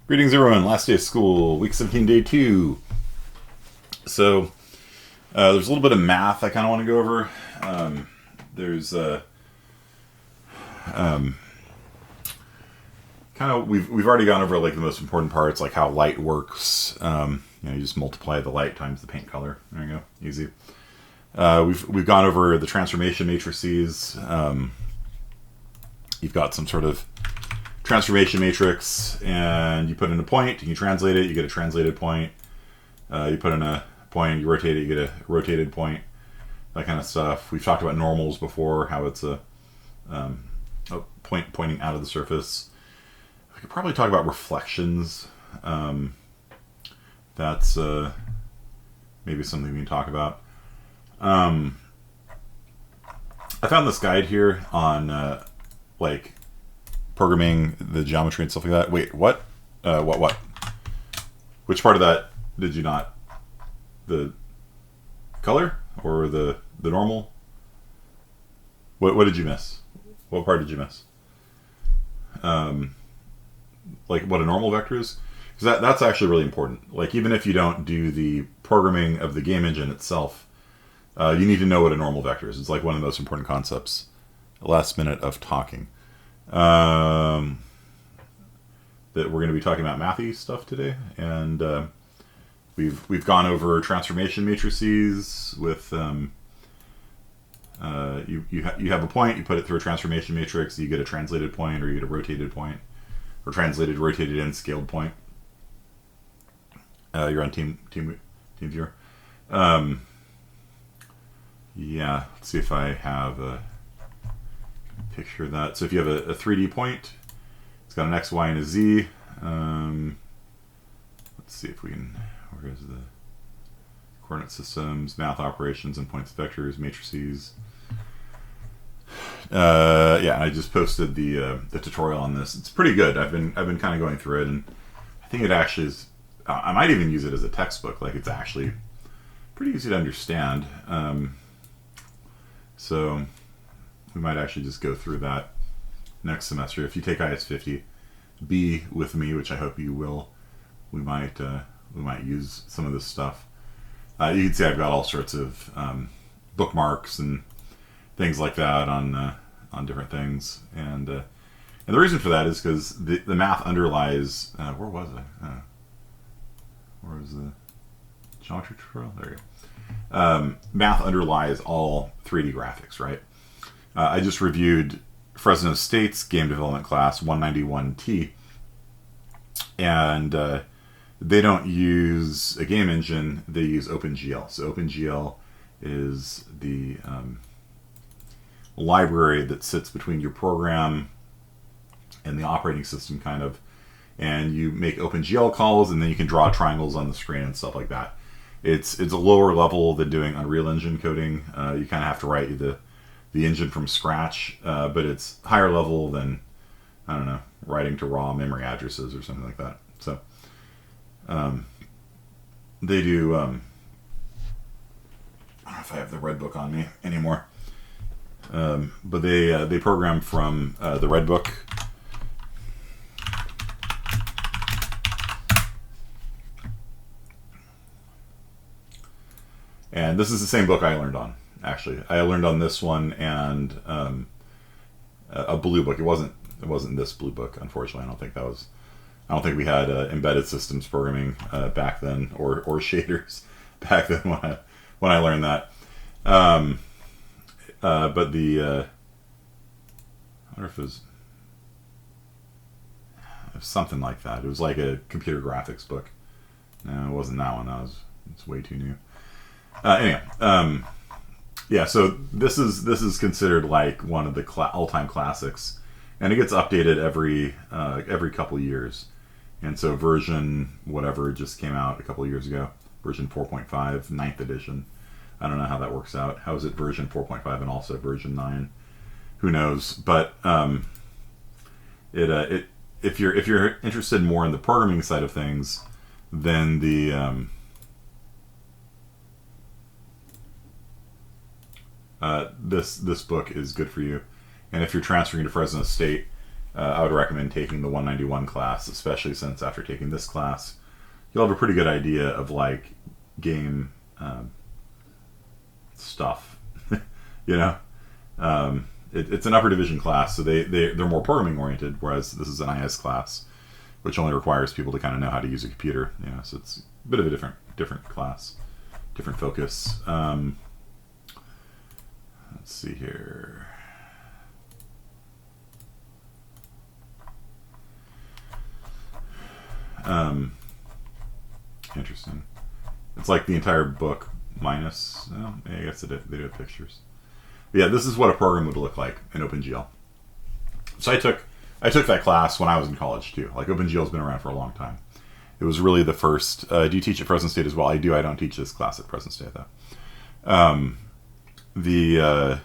Greetings, everyone. Last day of school, week 17, day 2. So, there's a little bit of math I kind of want to go over. We've already gone over like the most important parts, like how light works. You just multiply the light times the paint color. There you go, easy. We've gone over the transformation matrices. You've got some sort of transformation matrix, and you put in a point, and you translate it, you get a translated point. You put in a point, you rotate it, you get a rotated point. That kind of stuff. We've talked about normals before, how it's a point pointing out of the surface. We could probably talk about reflections. That's maybe something we can talk about. I found this guide here on programming the geometry and stuff like that. Wait, what? What? Which part of that did you not? The color or the normal? What did you miss? What part did you miss? Like what a normal vector is? Because that's actually really important. Like even if you don't do the programming of the game engine itself, you need to know what a normal vector is. It's like one of the most important concepts. Last minute of talking. That we're going to be talking about mathy stuff today, and we've gone over transformation matrices with you have a point, you put it through a transformation matrix, you get a translated point, or you get a rotated point, or translated, rotated, and scaled point. You're on team viewer. Yeah, let's see if I have a picture of that. So if you have a 3D point, it's got an X, Y, and a Z. Let's see if we can, where is the coordinate systems, math operations, and points, vectors, matrices. Yeah, I just posted the tutorial on this. It's pretty good. I've been kind of going through it, and I think it actually is. I might even use it as a textbook. Like it's actually pretty easy to understand. So we might actually just go through that next semester. If you take IS50, be with me, which I hope you will. We might use some of this stuff. You can see I've got all sorts of bookmarks and things like that on different things, and the reason for that is because the math underlies. Where was I? Where was the geometry tutorial? There you go. Math underlies all 3D graphics, right? I just reviewed Fresno State's game development class 191T, and they don't use a game engine, they use OpenGL. So OpenGL is the library that sits between your program and the operating system, kind of, and you make OpenGL calls, and then you can draw triangles on the screen and stuff like that. It's a lower level than doing Unreal Engine coding. You kind of have to write the engine from scratch, but it's higher level than, I don't know, writing to raw memory addresses or something like that. So they do. I don't know if I have the Red Book on me anymore, but they program from the Red Book. And this is the same book I learned on, actually. I learned on this one and a blue book. It wasn't this blue book, unfortunately. I don't think we had embedded systems programming back then, or shaders back then when I learned that. But I wonder if it was something like that. It was like a computer graphics book. No, it wasn't that one. It's way too new. Anyway, yeah. So this is considered like one of the all-time classics, and it gets updated every couple years. And so version whatever just came out a couple of years ago, version 4.5, 9th edition. I don't know how that works out. How is it version 4.5 and also version 9? Who knows? But if you're interested more in the programming side of things, then this book is good for you. And if you're transferring to Fresno State, I would recommend taking the 191 class, especially since after taking this class, you'll have a pretty good idea of like game stuff. You know, it's an upper division class, so they're more programming oriented, whereas this is an IS class, which only requires people to kind of know how to use a computer. You know, so it's a bit of a different class, different focus. Let's see here. Interesting. It's like the entire book minus. Oh, I guess they do have pictures. But yeah, this is what a program would look like in OpenGL. So I took that class when I was in college too. Like OpenGL has been around for a long time. It was really the first. Do you teach at Fresno State as well? I do. I don't teach this class at Fresno State though. The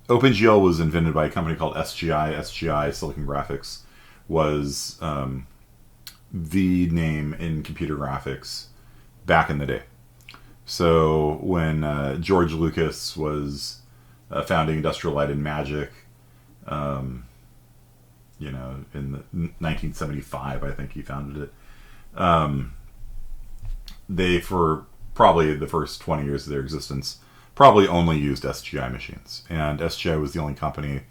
OpenGL was invented by a company called SGI. SGI Silicon Graphics was the name in computer graphics back in the day. So when George Lucas was founding Industrial Light and Magic, you know, in 1975, I think he founded it. They, for probably the first 20 years of their existence, probably only used SGI machines. And SGI was the only company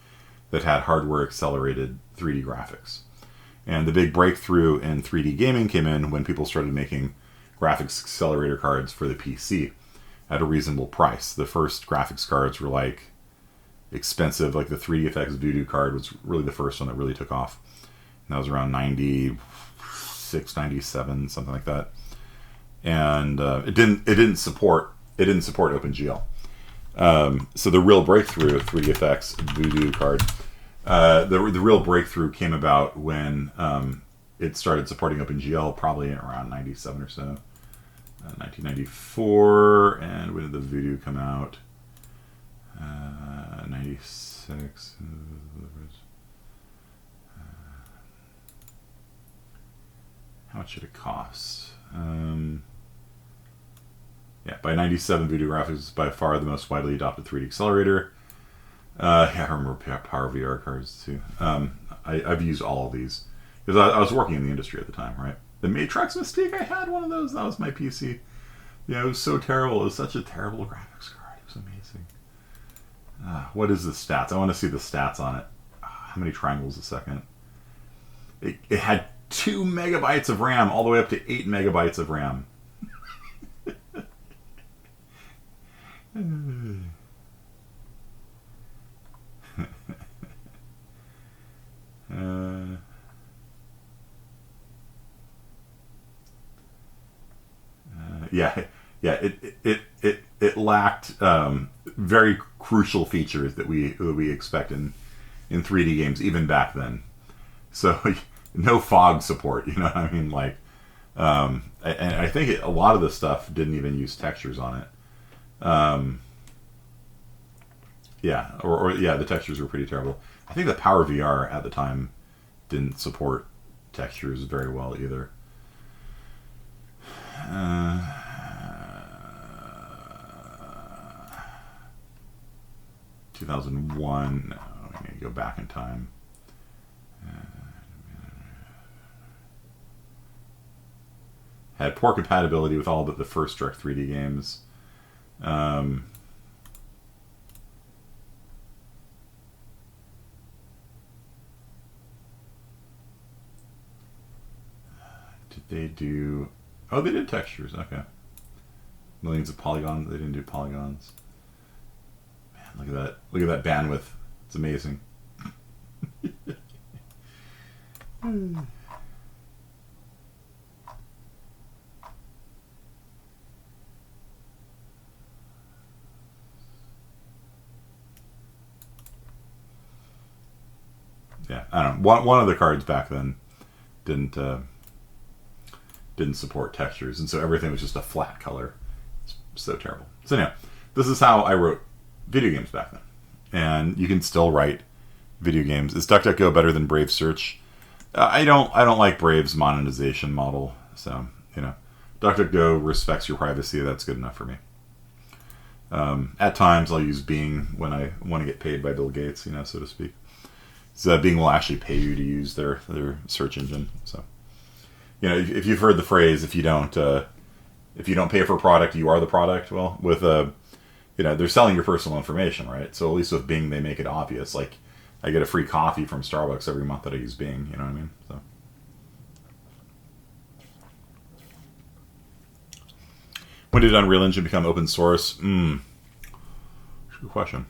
that had hardware accelerated 3D graphics. And the big breakthrough in 3D gaming came in when people started making graphics accelerator cards for the PC at a reasonable price. The first graphics cards were like expensive, like the 3DFX Voodoo card was really the first one that really took off. And that was around 96, 97, something like that. And it didn't support OpenGL. So the real breakthrough, 3DFX Voodoo card, the real breakthrough came about when it started supporting OpenGL, probably around 97 or so, 1994. And when did the Voodoo come out? 96. How much did it cost? Yeah, by 97, Voodoo Graphics is by far the most widely adopted 3D accelerator. Yeah, I remember Power VR cards too. I've used all of these because I was working in the industry at the time, right? The Matrix Mystique, I had one of those. That was my PC. Yeah, it was so terrible. It was such a terrible graphics card. It was amazing. What is the stats? I want to see the stats on it. How many triangles a second? It had 2 megabytes of RAM all the way up to 8 megabytes of RAM. It lacked very crucial features that we expect in 3D games even back then. So no fog support, you know what I mean? Like, and I think a lot of the stuff didn't even use textures on it. Yeah, the textures were pretty terrible. I think the Power VR at the time didn't support textures very well either. 2001. No, we need to go back in time. Had poor compatibility with all but the first Direct 3D games. Did they do... Oh, they did textures. Okay. Millions of polygons. They didn't do polygons. Man, look at that. Look at that bandwidth. It's amazing. Yeah, I don't know. One of the cards back then didn't support textures, and so everything was just a flat color. It's so terrible. So anyhow, this is how I wrote video games back then, and you can still write video games. Is DuckDuckGo better than Brave Search? I don't like Brave's monetization model, so you know, DuckDuckGo respects your privacy. That's good enough for me. At times, I'll use Bing when I want to get paid by Bill Gates, you know, so to speak. So Bing will actually pay you to use their search engine. So, you know, if you've heard the phrase, if you don't pay for a product, you are the product. Well, with you know, they're selling your personal information, right? So at least with Bing, they make it obvious. Like, I get a free coffee from Starbucks every month that I use Bing. You know what I mean? So, when did Unreal Engine become open source? Good question.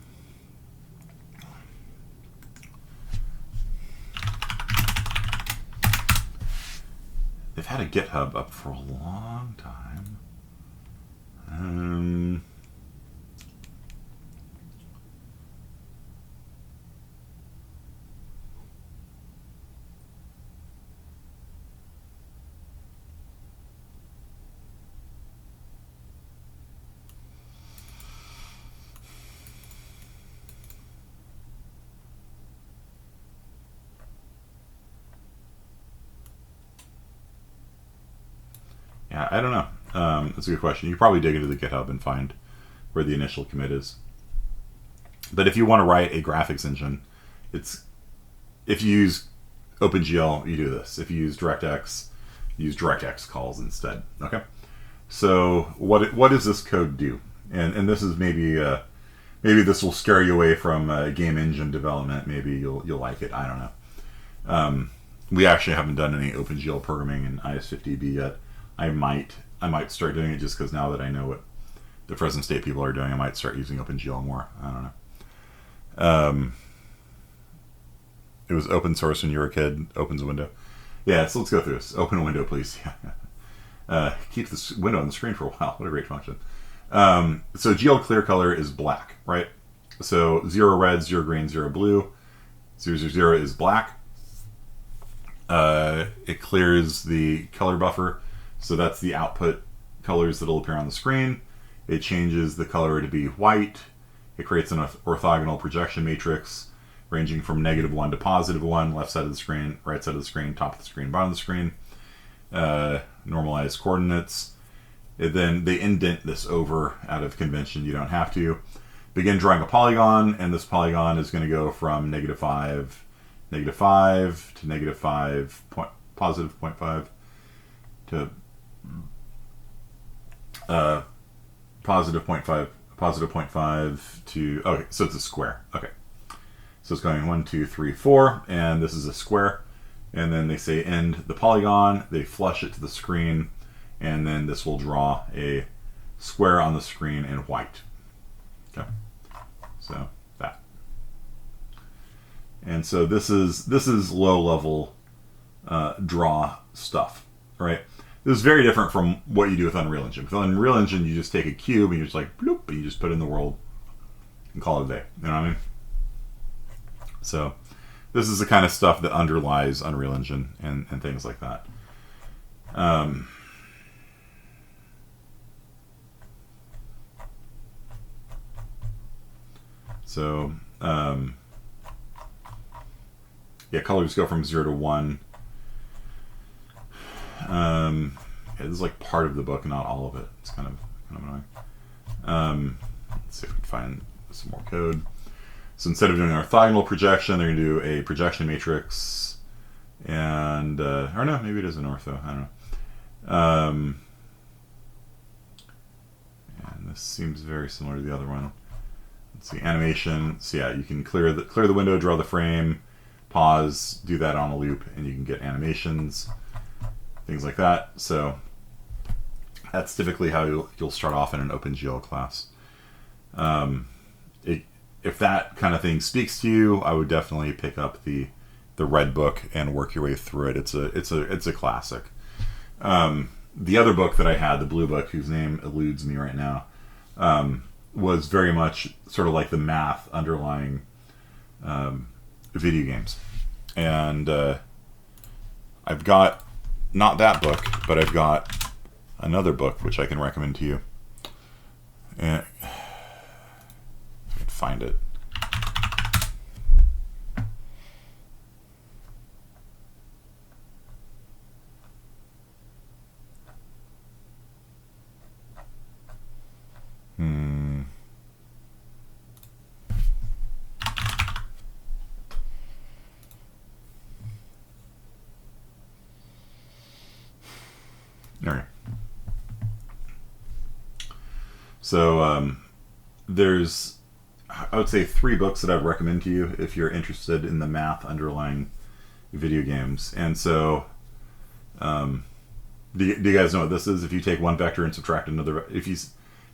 They've had a GitHub up for a long time. Yeah, I don't know. That's a good question. You probably dig into the GitHub and find where the initial commit is. But if you want to write a graphics engine, if you use OpenGL, you do this. If you use DirectX, you use DirectX calls instead. Okay. So what does this code do? And this is maybe this will scare you away from game engine development. Maybe you'll like it. I don't know. We actually haven't done any OpenGL programming in IS50B yet. I might start doing it just because now that I know what the Fresno State people are doing, I might start using OpenGL more. I don't know. It was open source when you were a kid. Opens a window. Yeah, so let's go through this. Open a window, please. Keep this window on the screen for a while. What a great function. So GL clear color is black, right? So 0 red, 0 green, 0 blue. 0, 0, 0 is black. It clears the color buffer. So that's the output colors that will appear on the screen. It changes the color to be white. It creates an orthogonal projection matrix ranging from -1 to +1, left side of the screen, right side of the screen, top of the screen, bottom of the screen. Normalized coordinates. Then they indent this over out of convention. You don't have to. Begin drawing a polygon, and this polygon is going to go from -5 to -5, positive 0.5 to positive 0.5 to, okay, so it's a square. Okay. So it's going 1, 2, 3, 4, and this is a square. And then they say end the polygon, they flush it to the screen, and then this will draw a square on the screen in white. Okay. So that. And so this is low level draw stuff, right? This is very different from what you do with Unreal Engine. With Unreal Engine, you just take a cube and you're just like, bloop, and you just put it in the world and call it a day. You know what I mean? So this is the kind of stuff that underlies Unreal Engine and things like that. Yeah, colors go from 0 to 1. This is like part of the book, not all of it. It's kind of annoying. Let's see if we can find some more code. So instead of doing an orthogonal projection, they're going to do a projection matrix, and or no, maybe it is an ortho. I don't know. And this seems very similar to the other one. Let's see, animation. So yeah, you can clear the window, draw the frame, pause, do that on a loop, and you can get animations, things like that. So that's typically how you'll start off in an OpenGL class. If that kind of thing speaks to you, I would definitely pick up the red book and work your way through it. It's a classic. The other book that I had, the blue book, whose name eludes me right now, was very much sort of like the math underlying video games. And I've got not that book, but I've got another book which I can recommend to you. And if I can find it. All right. So there's, I would say, 3 books that I'd recommend to you if you're interested in the math underlying video games. And so, do you guys know what this is? If you take one vector and subtract another, if you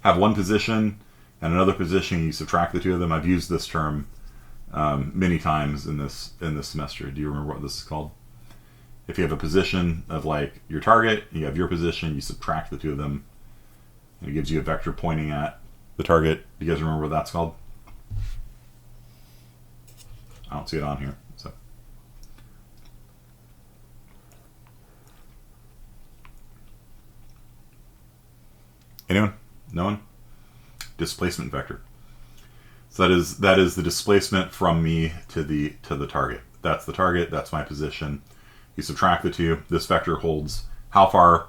have one position and another position, you subtract the two of them. I've used this term many times in this semester. Do you remember what this is called? If you have a position of like your target, you have your position, you subtract the two of them, and it gives you a vector pointing at the target. Do you guys remember what that's called? I don't see it on here. So, anyone? No one? Displacement vector. So that is the displacement from me to the target. That's the target. That's my position. You subtract the two. This vector holds how far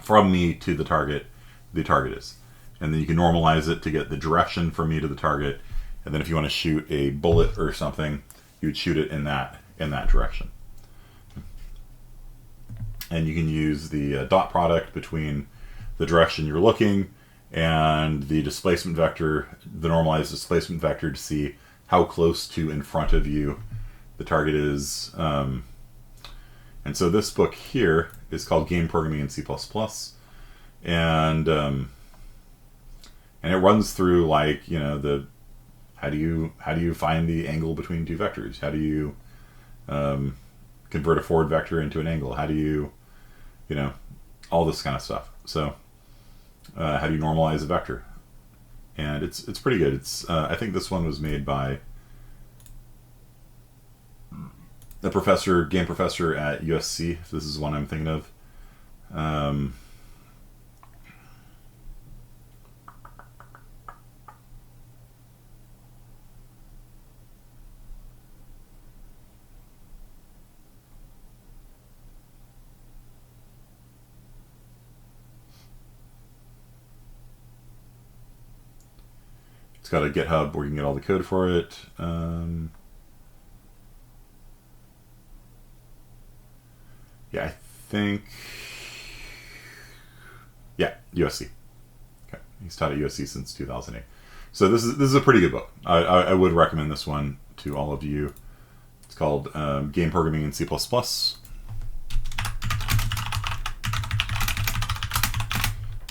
from me to the target is, and then you can normalize it to get the direction from me to the target. And then if you want to shoot a bullet or something, you would shoot it in that direction. And you can use the dot product between the direction you're looking and the displacement vector, the normalized displacement vector, to see how close to in front of you the target is. And so this book here is called Game Programming in C++, and it runs through, like, you know, the how do you find the angle between two vectors? How do you convert a forward vector into an angle? How do you know, all this kind of stuff. So how do you normalize a vector? And it's pretty good. It's I think this one was made by a game professor at USC, if this is one I'm thinking of. It's got a GitHub where you can get all the code for it. Yeah, I think. Yeah, USC. Okay, he's taught at USC since 2008. So this is a pretty good book. I would recommend this one to all of you. It's called Game Programming in C++.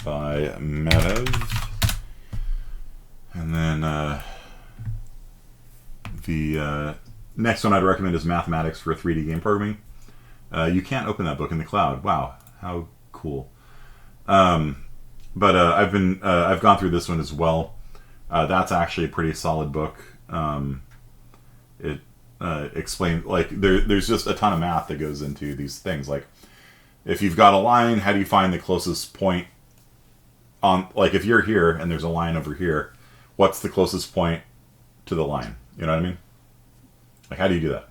By Meadows. And then the next one I'd recommend is Mathematics for 3D Game Programming. You can't open that book in the cloud. Wow, how cool! But I've gone through this one as well. That's actually a pretty solid book. It explains, like, there's just a ton of math that goes into these things. Like, if you've got a line, how do you find the closest point on? Like, if you're here and there's a line over here, what's the closest point to the line? You know what I mean? Like, how do you do that?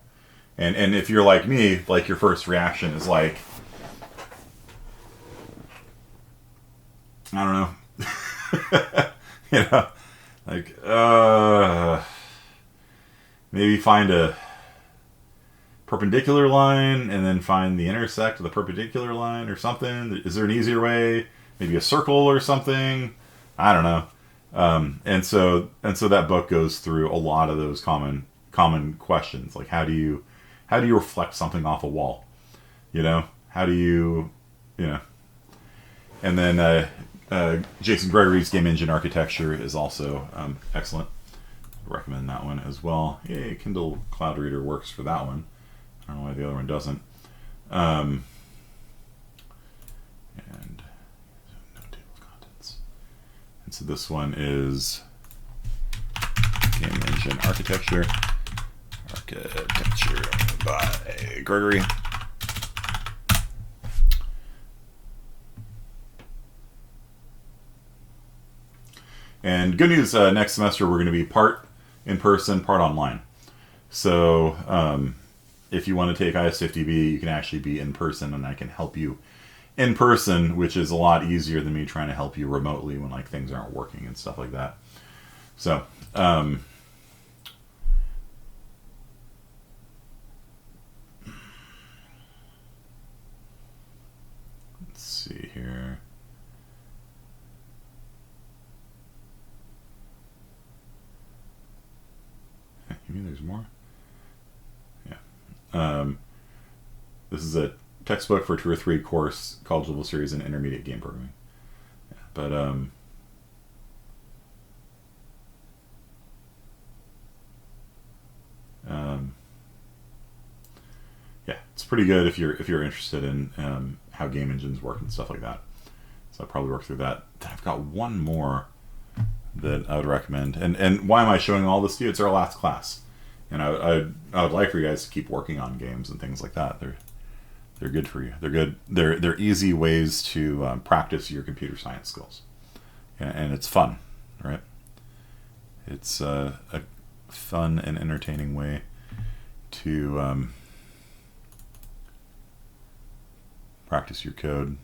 And if you're like me, like, your first reaction is like, I don't know. You know, like, maybe find a perpendicular line and then find the intersect of the perpendicular line or something. Is there an easier way? Maybe a circle or something? I don't know. And so that book goes through a lot of those common questions, like how do you reflect something off a wall, you know? How do you know? And then Jason Gregory's Game Engine Architecture is also excellent. I recommend that one as well. Yay, Kindle Cloud Reader works for that one. I don't know why the other one doesn't. And no table of contents. And so this one is Game Engine Architecture by Gregory. And good news, next semester we're going to be part in person, part online. So if you want to take IS50B, you can actually be in person, and I can help you in person, which is a lot easier than me trying to help you remotely when, like, things aren't working and stuff like that. So let's see. here. You mean there's more? Yeah. This is a textbook for 2 or 3 course college level series in intermediate game programming. Yeah, but yeah, it's pretty good if you're interested in how game engines work and stuff like that. So I'll probably work through that. Then I've got one more that I would recommend. And why am I showing all this to you? It's our last class, and I would like for you guys to keep working on games and things like that. They're good for you. They're good. They're easy ways to practice your computer science skills, and it's fun, right? It's a fun and entertaining way to practice your code.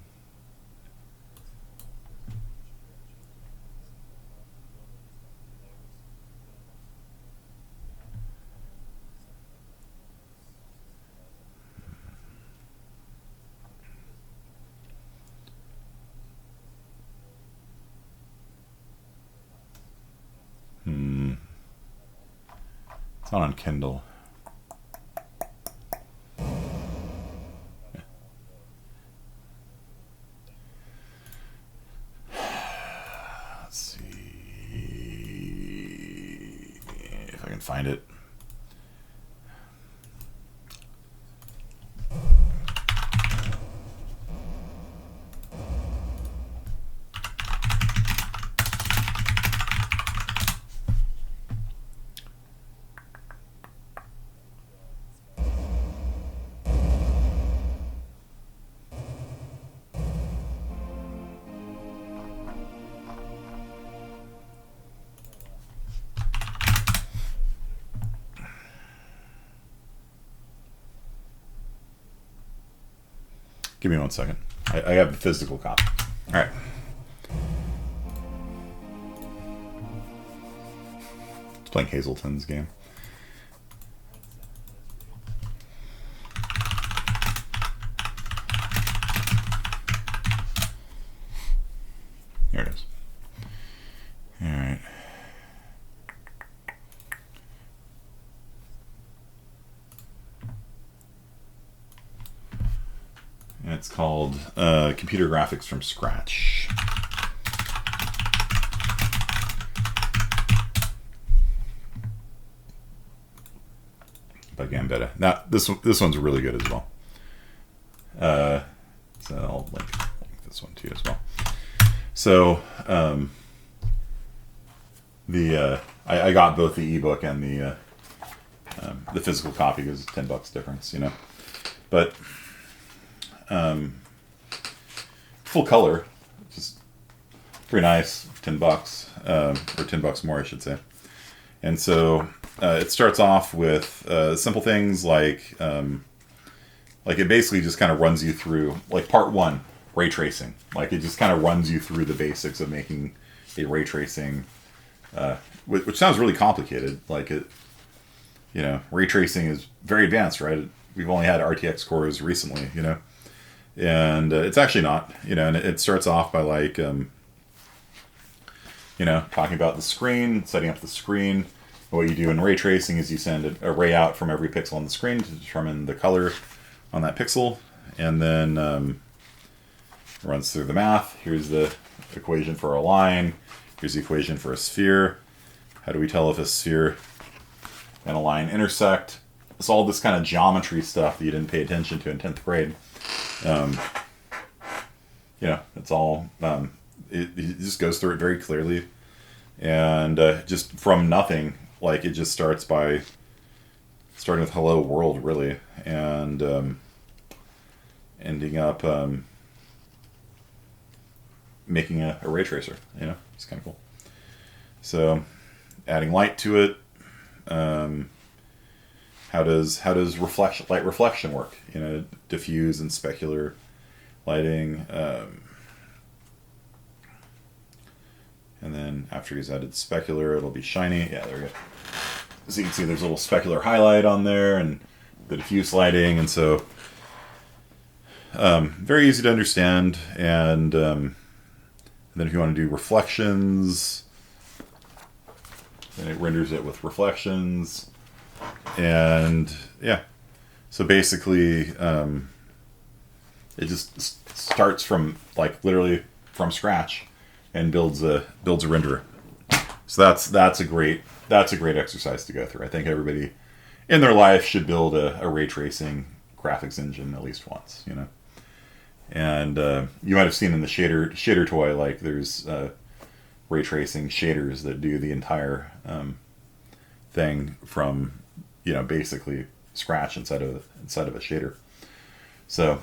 It's not on Kindle. Let's see if I can find it. Give me 1 second. I have the physical copy. All right. It's playing Hazelton's game. Here it is. All right. It's called Computer Graphics from Scratch. By Gambetta. Now, this one's really good as well. So I'll link this one to you as well. So I got both the ebook and the physical copy because it's $10 difference, you know. But full color, just pretty nice, $10, or $10 more, I should say. And so it starts off with simple things like it basically just kind of runs you through, like part 1, ray tracing. Like it just kind of runs you through the basics of making a ray tracing, which sounds really complicated. Like it, you know, ray tracing is very advanced, right? We've only had RTX cores recently, you know. And it's actually not, you know, and it starts off by like, you know, talking about the screen, setting up the screen. What you do in ray tracing is you send a ray out from every pixel on the screen to determine the color on that pixel. And then it runs through the math. Here's the equation for a line. Here's the equation for a sphere. How do we tell if a sphere and a line intersect? It's all this kind of geometry stuff that you didn't pay attention to in 10th grade. You know, it's all, it just goes through it very clearly. And just from nothing, like it just starting with hello world, really. And ending up making a ray tracer, you know, it's kind of cool. So adding light to it, how does light reflection work? You know, diffuse and specular lighting. And then after he's added specular, it'll be shiny. Yeah, there we go. As you can see, there's a little specular highlight on there and the diffuse lighting. And so very easy to understand. And then if you want to do reflections, then it renders it with reflections. And yeah, so basically it just starts from like literally from scratch and builds a renderer. So that's a great exercise to go through. I think everybody in their life should build a ray tracing graphics engine at least once, you know. And you might have seen in the shader toy, like there's ray tracing shaders that do the entire thing from, you know, basically scratch inside of a shader. So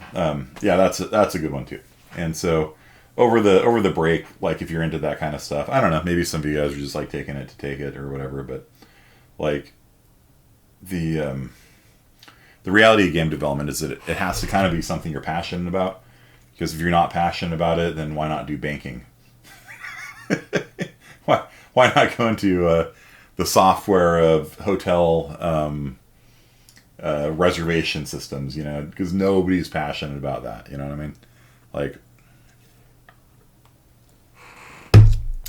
yeah, that's a good one too. And so over the break, like if you're into that kind of stuff, I don't know, maybe some of you guys are just like taking it to take it or whatever, but like the reality of game development is that it has to kind of be something you're passionate about, because if you're not passionate about it, then why not do banking? why not go into the software of hotel reservation systems, you know, because nobody's passionate about that, you know what I mean? Like,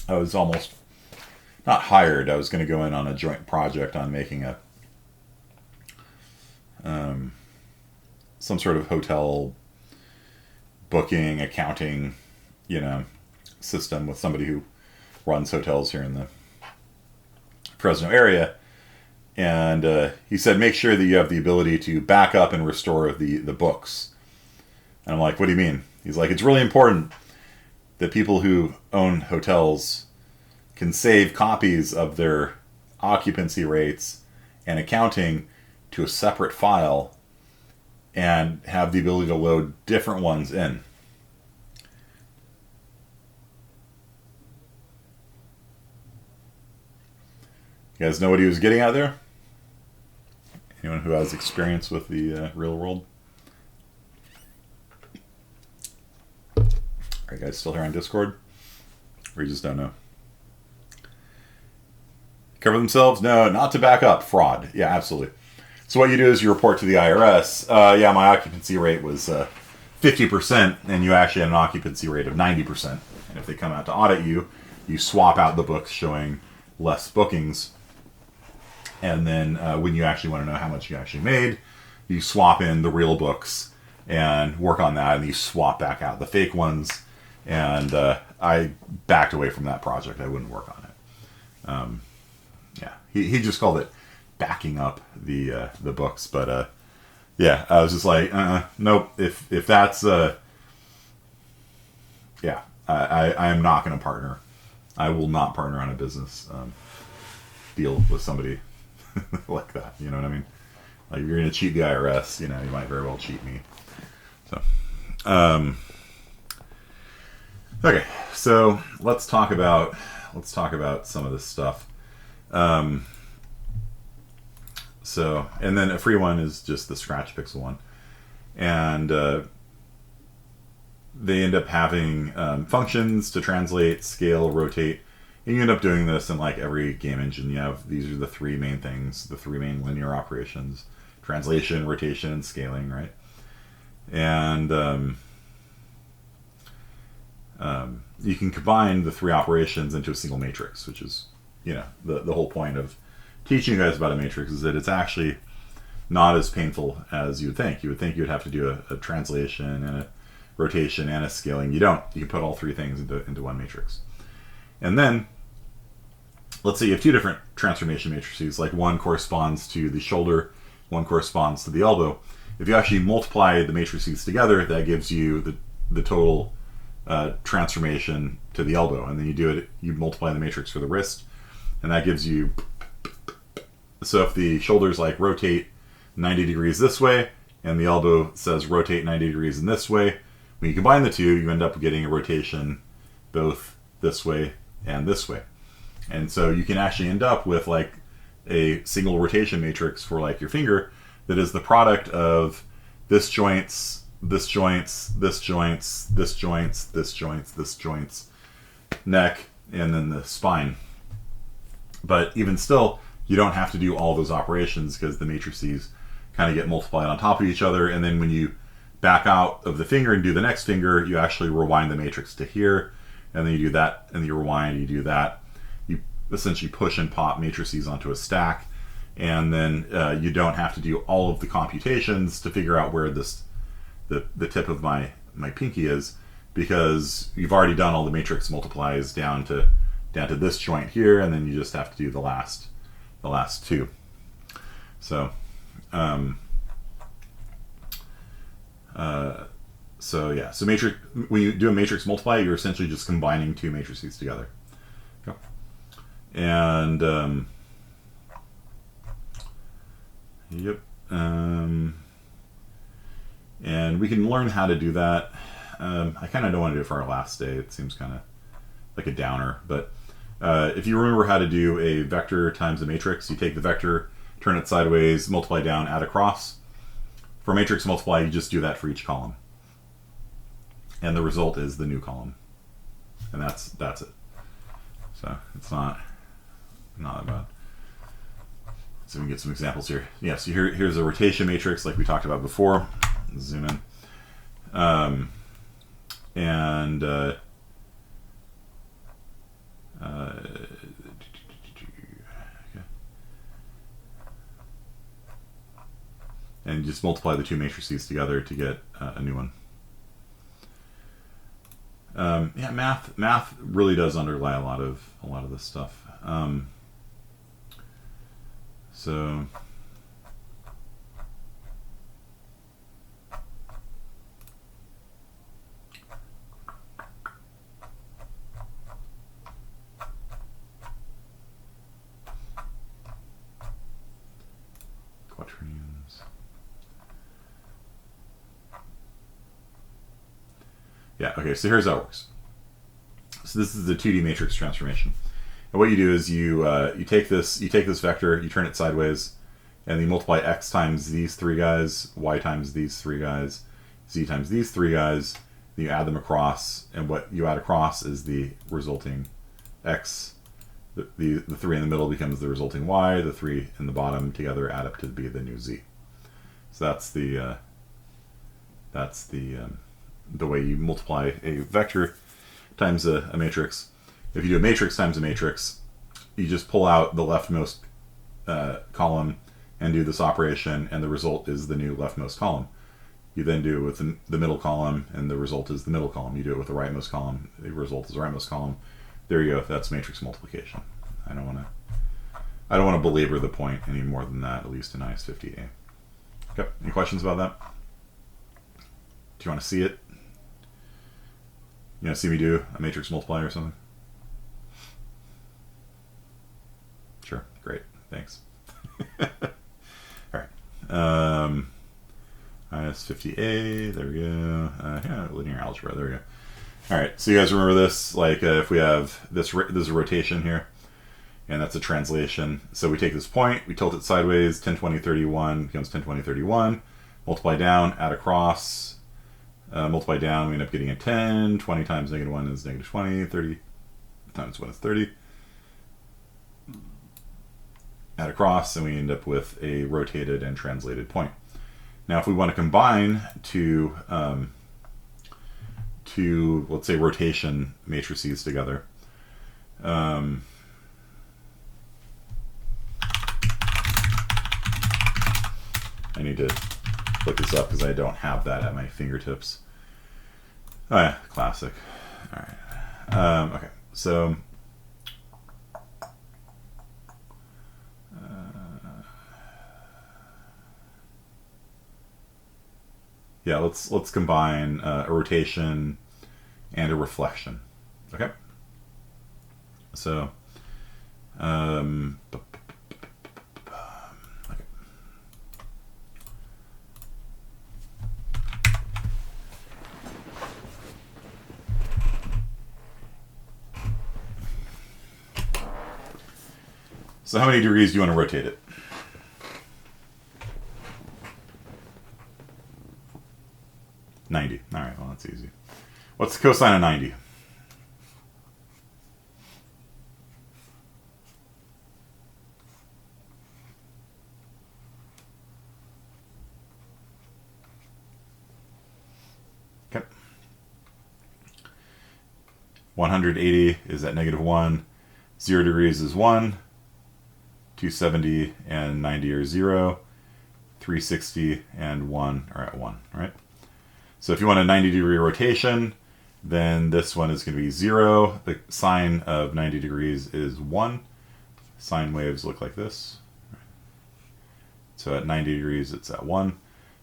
I was almost not hired. I was going to go in on a joint project on making a some sort of hotel booking, accounting, you know, system with somebody who runs hotels here in the Fresno area. And he said, make sure that you have the ability to back up and restore the books. And I'm like, what do you mean? He's like, it's really important that people who own hotels can save copies of their occupancy rates and accounting to a separate file and have the ability to load different ones in. You guys know what he was getting at there? Anyone who has experience with the real world? Are you guys still here on Discord? Or you just don't know? Cover themselves? No, not to back up. Fraud. Yeah, absolutely. So what you do is you report to the IRS. Yeah, my occupancy rate was 50%, and you actually had an occupancy rate of 90%. And if they come out to audit you, you swap out the books showing less bookings. And then when you actually want to know how much you actually made, you swap in the real books and work on that, and you swap back out the fake ones. And I backed away from that project. I wouldn't work on it. Yeah, he just called it backing up the books. But yeah, I was just like, nope. If that's yeah, I am not going to partner. I will not partner on a business deal with somebody like that. You know what I mean? Like, if you're going to cheat the IRS, you know, you might very well cheat me. So, okay, so let's talk about some of this stuff. So, and then a free one is just the Scratch Pixel one, and they end up having functions to translate, scale, rotate. And you end up doing this in like every game engine. You have, these are the three main things, the three main linear operations: translation, rotation, and scaling, right? And you can combine the three operations into a single matrix, which is, you know, the whole point of teaching you guys about a matrix, is that it's actually not as painful as you would think. You would think you would have to do a translation and a rotation and a scaling. You don't. You can put all three things into one matrix. And then, let's say you have two different transformation matrices, like one corresponds to the shoulder, one corresponds to the elbow. If you actually multiply the matrices together, that gives you the total transformation to the elbow. And then you multiply the matrix for the wrist, and that gives you, so if the shoulders like rotate 90 degrees this way, and the elbow says rotate 90 degrees in this way, when you combine the two, you end up getting a rotation both this way and this way. And so you can actually end up with like a single rotation matrix for like your finger that is the product of this joints, this joints, this joints, this joints, this joints, this joints, neck, and then the spine. But even still, you don't have to do all those operations because the matrices kind of get multiplied on top of each other. And then when you back out of the finger and do the next finger, you actually rewind the matrix to here, and then you do that, and you rewind, you do that. You essentially push and pop matrices onto a stack, and then you don't have to do all of the computations to figure out where the tip of my pinky is, because you've already done all the matrix multiplies down to this joint here, and then you just have to do the last two. So yeah, so matrix, when you do a matrix multiply, you're essentially just combining two matrices together. Okay. And yep. And we can learn how to do that. I kind of don't want to do it for our last day. It seems kind of like a downer. But if you remember how to do a vector times a matrix, you take the vector, turn it sideways, multiply down, add across. For matrix multiply, you just do that for each column. And the result is the new column. And that's it. So it's not that bad. So we can get some examples here. Yeah, so here's a rotation matrix like we talked about before. Zoom in. And just multiply the two matrices together to get a new one. Yeah, math really does underlie a lot of this stuff. So quaternions. Yeah, okay, so here's how it works. So this is the 2D matrix transformation. And what you do is you take this vector, you turn it sideways, and you multiply x times these three guys, y times these three guys, z times these three guys, then you add them across, and what you add across is the resulting x. The three in the middle becomes the resulting y, the three in the bottom together add up to be the new z. So that's the way you multiply a vector times a matrix. If you do a matrix times a matrix, you just pull out the leftmost column and do this operation, and the result is the new leftmost column. You then do it with the middle column, and the result is the middle column. You do it with the rightmost column, the result is the rightmost column. There you go. That's matrix multiplication. I don't want to belabor the point any more than that, at least in IS50A. Okay. Any questions about that? Do you want to see it? You want to see me do a matrix multiply or something? Sure. Great. Thanks. All right. IS50A. There we go. Yeah, linear algebra. There we go. All right. So you guys remember this? Like if we have this is a rotation here, and that's a translation. So we take this point, we tilt it sideways. 10, 20, 31 becomes 10, 20, 31. Multiply down, add across. Multiply down, we end up getting a 10. 20 times negative 1 is negative 20. 30 times 1 is 30. Add across, and we end up with a rotated and translated point. Now, if we want to combine two, let's say, rotation matrices together, I need to look this up because I don't have that at my fingertips. Oh yeah, classic. All right. Okay, so yeah, let's combine a rotation and a reflection. Okay. So So how many degrees do you want to rotate it? 90. All right, well, that's easy. What's the cosine of 90? 180 is at -1. 0 degrees is 1. 270 and 90 are 0. 360 and 1 are at 1, right? So if you want a 90-degree rotation, then this one is going to be 0. The sine of 90 degrees is 1. Sine waves look like this. So at 90 degrees, it's at 1.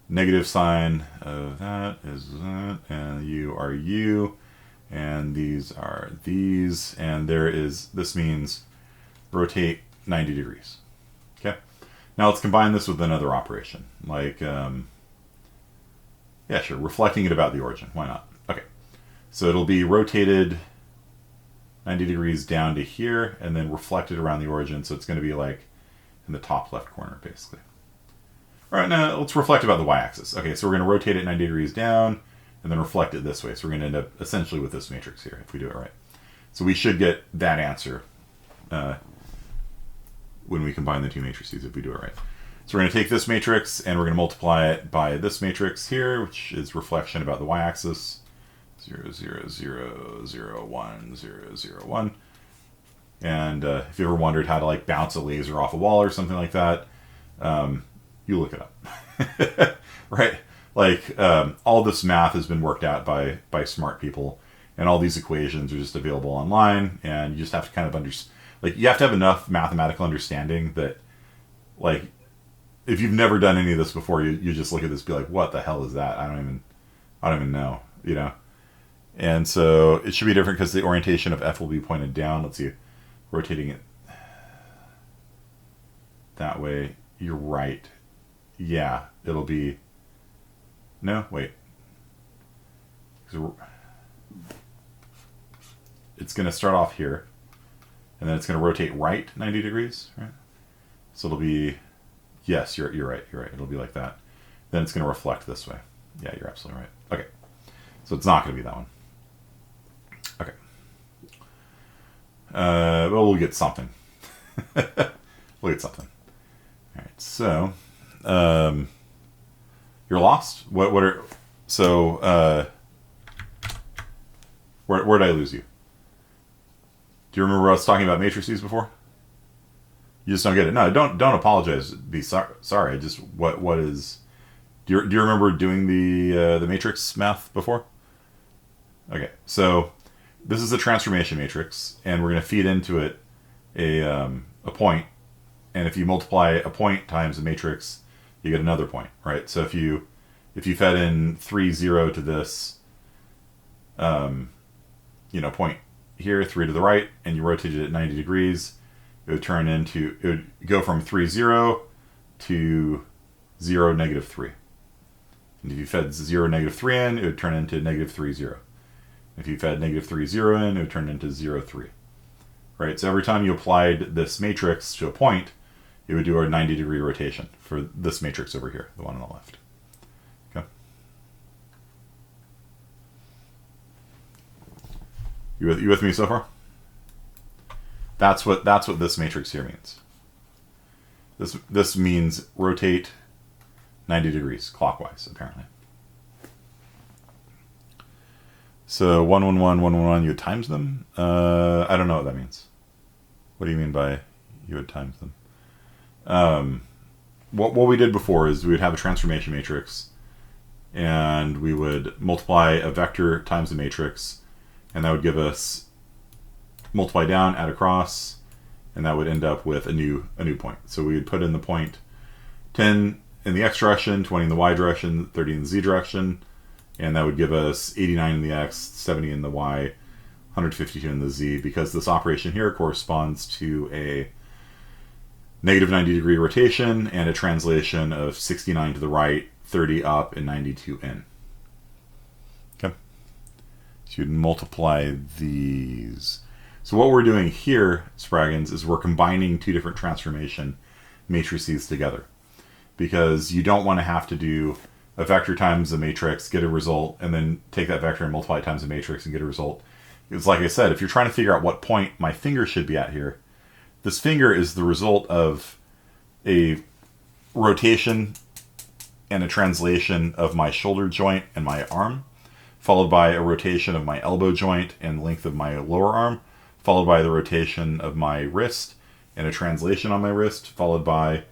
Negative sine of that is that, and u are u, and these are these, and there is, this means rotate 90 degrees. Okay? Now let's combine this with another operation, like, yeah, sure, reflecting it about the origin. Why not? Okay. So it'll be rotated 90 degrees down to here, and then reflected around the origin, so it's going to be like in the top left corner, basically. All right, now let's reflect about the y-axis. Okay, so we're going to rotate it 90 degrees down, and then reflect it this way. So we're going to end up essentially with this matrix here, if we do it right. So we should get that answer when we combine the two matrices, if we do it right. So we're going to take this matrix, and we're going to multiply it by this matrix here, which is reflection about the y-axis. 0, 0, 0, 0, 1, 0, 0, 1. And if you ever wondered how to like bounce a laser off a wall or something like that, you look it up. Right? Like, all this math has been worked out by smart people, and all these equations are just available online, and you just have to kind of like, you have to have enough mathematical understanding that, like, if you've never done any of this before, you just look at this and be like, what the hell is that? I don't even know, you know? And so it should be different because the orientation of f will be pointed down. Let's see, rotating it that way. You're right. Yeah, it'll be, no, wait. It's going to start off here, and then it's going to rotate right 90 degrees, right? So it'll be, yes, you're right, you're right. It'll be like that. Then it's going to reflect this way. Yeah, you're absolutely right. Okay, so it's not going to be that one. Okay. Well, we'll get something. We'll get something. All right, so you're lost. What are, so where did I lose you? Do you remember I was talking about matrices before? You just don't get it. No, don't apologize. Be sorry. Just what is? Do you remember doing the matrix math before? Okay, so this is a transformation matrix, and we're going to feed into it a point, and if you multiply a point times a matrix, you get another point, right? So if you fed in 3, 0 to this, point here, 3 to the right, and you rotated it 90 degrees, it would go from 3, 0 to 0, negative 3. And if you fed 0, negative 3 in, it would turn into negative 3, 0. If you fed negative 3, 0 in, it would turn into 0, 3. Right? So every time you applied this matrix to a point, it would do a 90-degree rotation for this matrix over here, the one on the left. Okay? You with me so far? That's what this matrix here means. This means rotate 90 degrees clockwise, apparently. So 1, 1, 1, 1, 1, 1, you would times them? I don't know what that means. What do you mean by you would times them? What we did before is we would have a transformation matrix, and we would multiply a vector times the matrix, and that would give us multiply down, add across, and that would end up with a new point. So we would put in the point 10 in the x direction, 20 in the y direction, 30 in the z direction, and that would give us 89 in the x, 70 in the y, 152 in the z, because this operation here corresponds to a negative 90-degree rotation and a translation of 69 to the right, 30 up, and 92 in. Okay. So you'd multiply these. So what we're doing here, Spraggins, is we're combining two different transformation matrices together, because you don't want to have to do a vector times a matrix, get a result, and then take that vector and multiply it times a matrix and get a result. It's like I said, if you're trying to figure out what point my finger should be at here, this finger is the result of a rotation and a translation of my shoulder joint and my arm followed by a rotation of my elbow joint and length of my lower arm, followed by the rotation of my wrist and a translation on my wrist, followed by a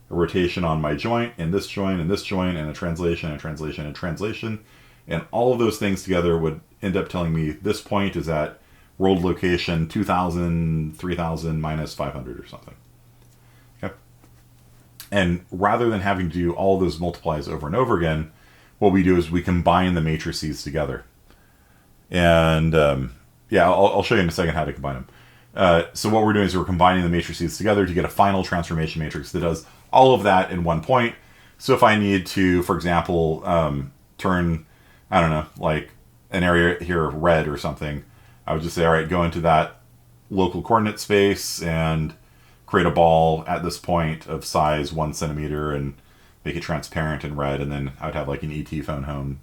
rotation on my joint and this joint and this joint and a translation and translation and translation. And all of those things together would end up telling me this point is at world location 2000, 3000 minus 500 or something. Okay. And rather than having to do all those multiplies over and over again, what we do is we combine the matrices together. And yeah, I'll show you in a second how to combine them. So what we're doing is we're combining the matrices together to get a final transformation matrix that does all of that in one point. So if I need to, for example, turn, I don't know, like an area here red or something, I would just say, all right, go into that local coordinate space and create a ball at this point of size 1 centimeter and make it transparent and red. And then I would have like an ET phone home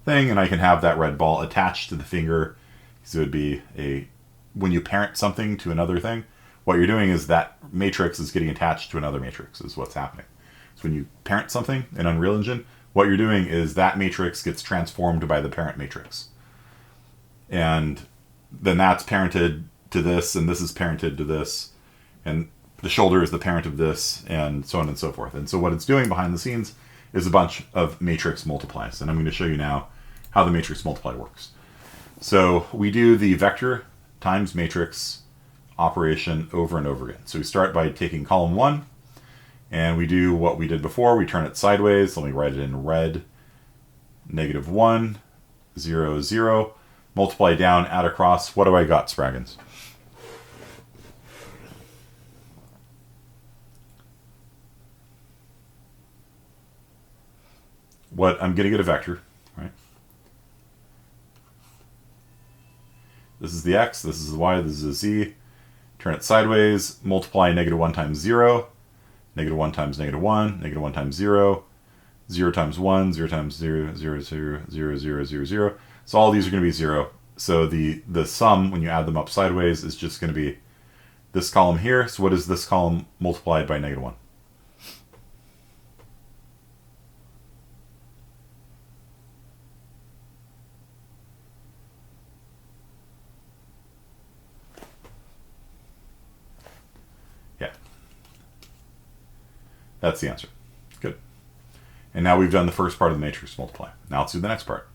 thing, and I can have that red ball attached to the finger. So it would be when you parent something to another thing, what you're doing is that matrix is getting attached to another matrix is what's happening. So when you parent something in Unreal Engine, what you're doing is that matrix gets transformed by the parent matrix. And then that's parented to this, and this is parented to this, and the shoulder is the parent of this, and so on and so forth. And so what it's doing behind the scenes is a bunch of matrix multiplies. And I'm going to show you now how the matrix multiply works. So we do the vector times matrix operation over and over again. So we start by taking column 1, and we do what we did before. We turn it sideways. Let me write it in red. -1, 0, 0. Multiply down, add across. What do I got, Spraggins? What I'm going to get a vector, right? This is the x, this is the y, this is the z. Turn it sideways, multiply -1 times 0, -1 times -1, -1 times 0, 0 times 1, 0 times 0, 0, 0, 0, 0, 0, 0. So all these are going to be 0. So the sum, when you add them up sideways, is just going to be this column here. So what is this column multiplied by -1? Yeah. That's the answer. Good. And now we've done the first part of the matrix multiply. Now let's do the next part.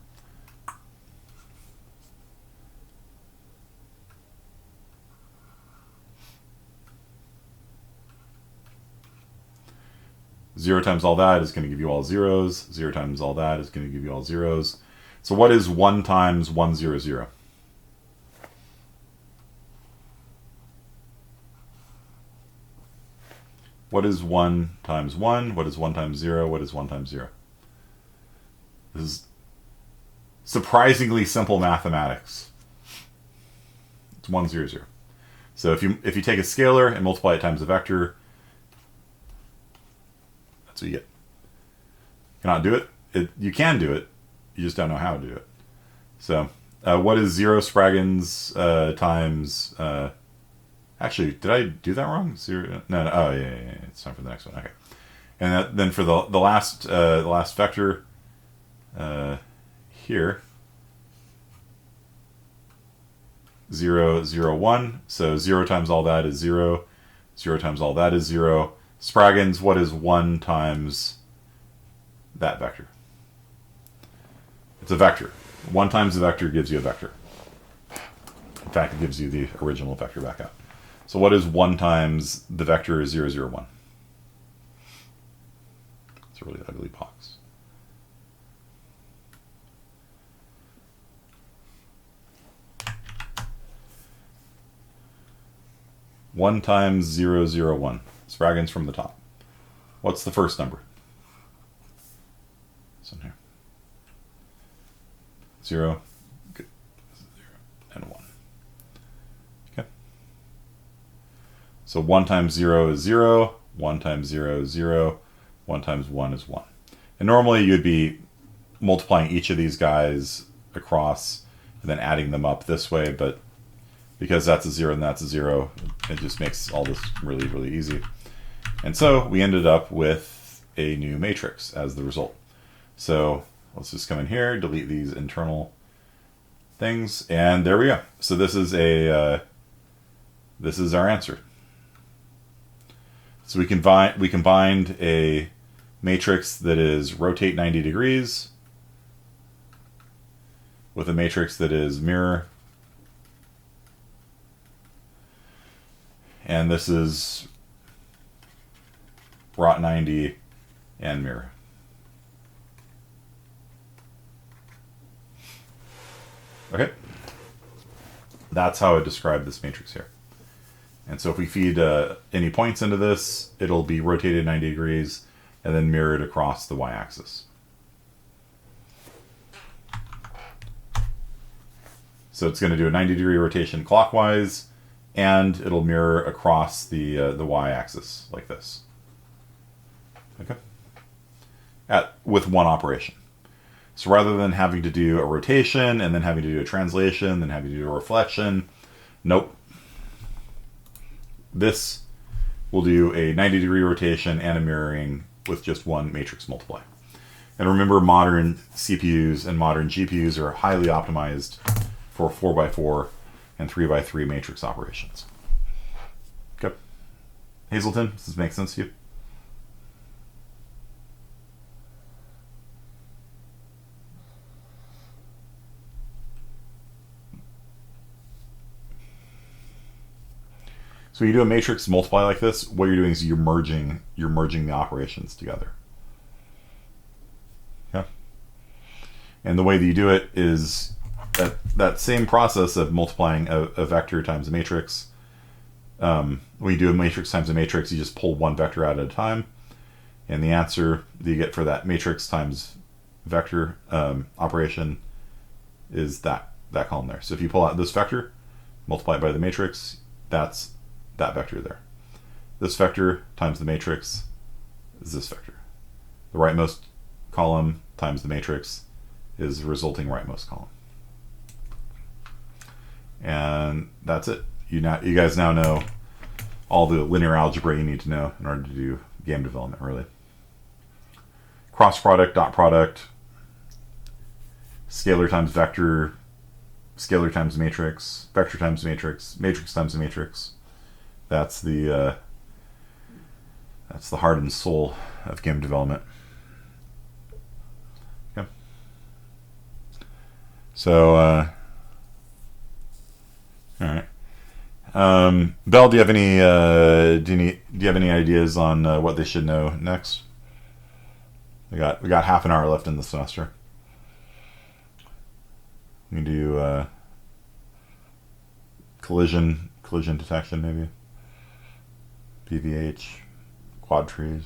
Zero times all that is going to give you all zeros. 0 times all that is going to give you all zeros. So what is 1 times 1, 0, 0? What is 1 times 1? What is 1 times 0? What is 1 times 0? This is surprisingly simple mathematics. It's 1, 0, 0. So if you take a scalar and multiply it times a vector, that's what you get. Cannot do it. You can do it. You just don't know how to do it. So what is 0 Spraggins times... actually, did I do that wrong? 0? No. Oh, yeah. It's time for the next one. Okay. And then for the last vector here, 0, 0, 1. So 0 times all that is 0. 0 times all that is 0. Spraggins, what is 1 times that vector? It's a vector. 1 times the vector gives you a vector. In fact, it gives you the original vector back out. So what is 1 times the vector 0, 0, 1? It's a really ugly box. One times 0, 0, 1. Spraggins from the top. What's the first number? It's in here. 0, good. 0, and 1. Okay. So 1 times 0 is 0. 1 times 0 is 0. 1 times 1 is 1. And normally you'd be multiplying each of these guys across and then adding them up this way, but because that's a 0 and that's a 0, it just makes all this really, really easy. And so we ended up with a new matrix as the result. So let's just come in here, delete these internal things, and there we go. So this is this is our answer. So we combined a matrix that is rotate 90 degrees with a matrix that is mirror. And this is rot 90 and mirror. Okay. That's how I describe this matrix here. And so if we feed any points into this, it'll be rotated 90 degrees and then mirrored across the y-axis. So it's going to do a 90-degree rotation clockwise, and it'll mirror across the y-axis like this. Okay. With one operation. So rather than having to do a rotation and then having to do a translation, then having to do a reflection, nope. This will do a 90-degree rotation and a mirroring with just one matrix multiply. And remember, modern CPUs and modern GPUs are highly optimized for 4x4 and 3x3 matrix operations. Okay. Hazelton, does this make sense to you? So when you do a matrix multiply like this, what you're doing is you're merging the operations together. Okay? And the way that you do it is that same process of multiplying a vector times a matrix. When you do a matrix times a matrix, you just pull one vector out at a time. And the answer that you get for that matrix times vector operation is that column there. So if you pull out this vector, multiply it by the matrix, that's that vector there. This vector times the matrix is this vector. The rightmost column times the matrix is the resulting rightmost column. And that's it. You guys now know all the linear algebra you need to know in order to do game development, really. Cross product, dot product, scalar times vector, scalar times matrix, vector times matrix, matrix times the matrix. That's the heart and soul of game development. Okay. So, all right. Belle, do you have any do you have any ideas on what they should know next? We got half an hour left in the semester. We can do collision detection, maybe. PVH, quad trees.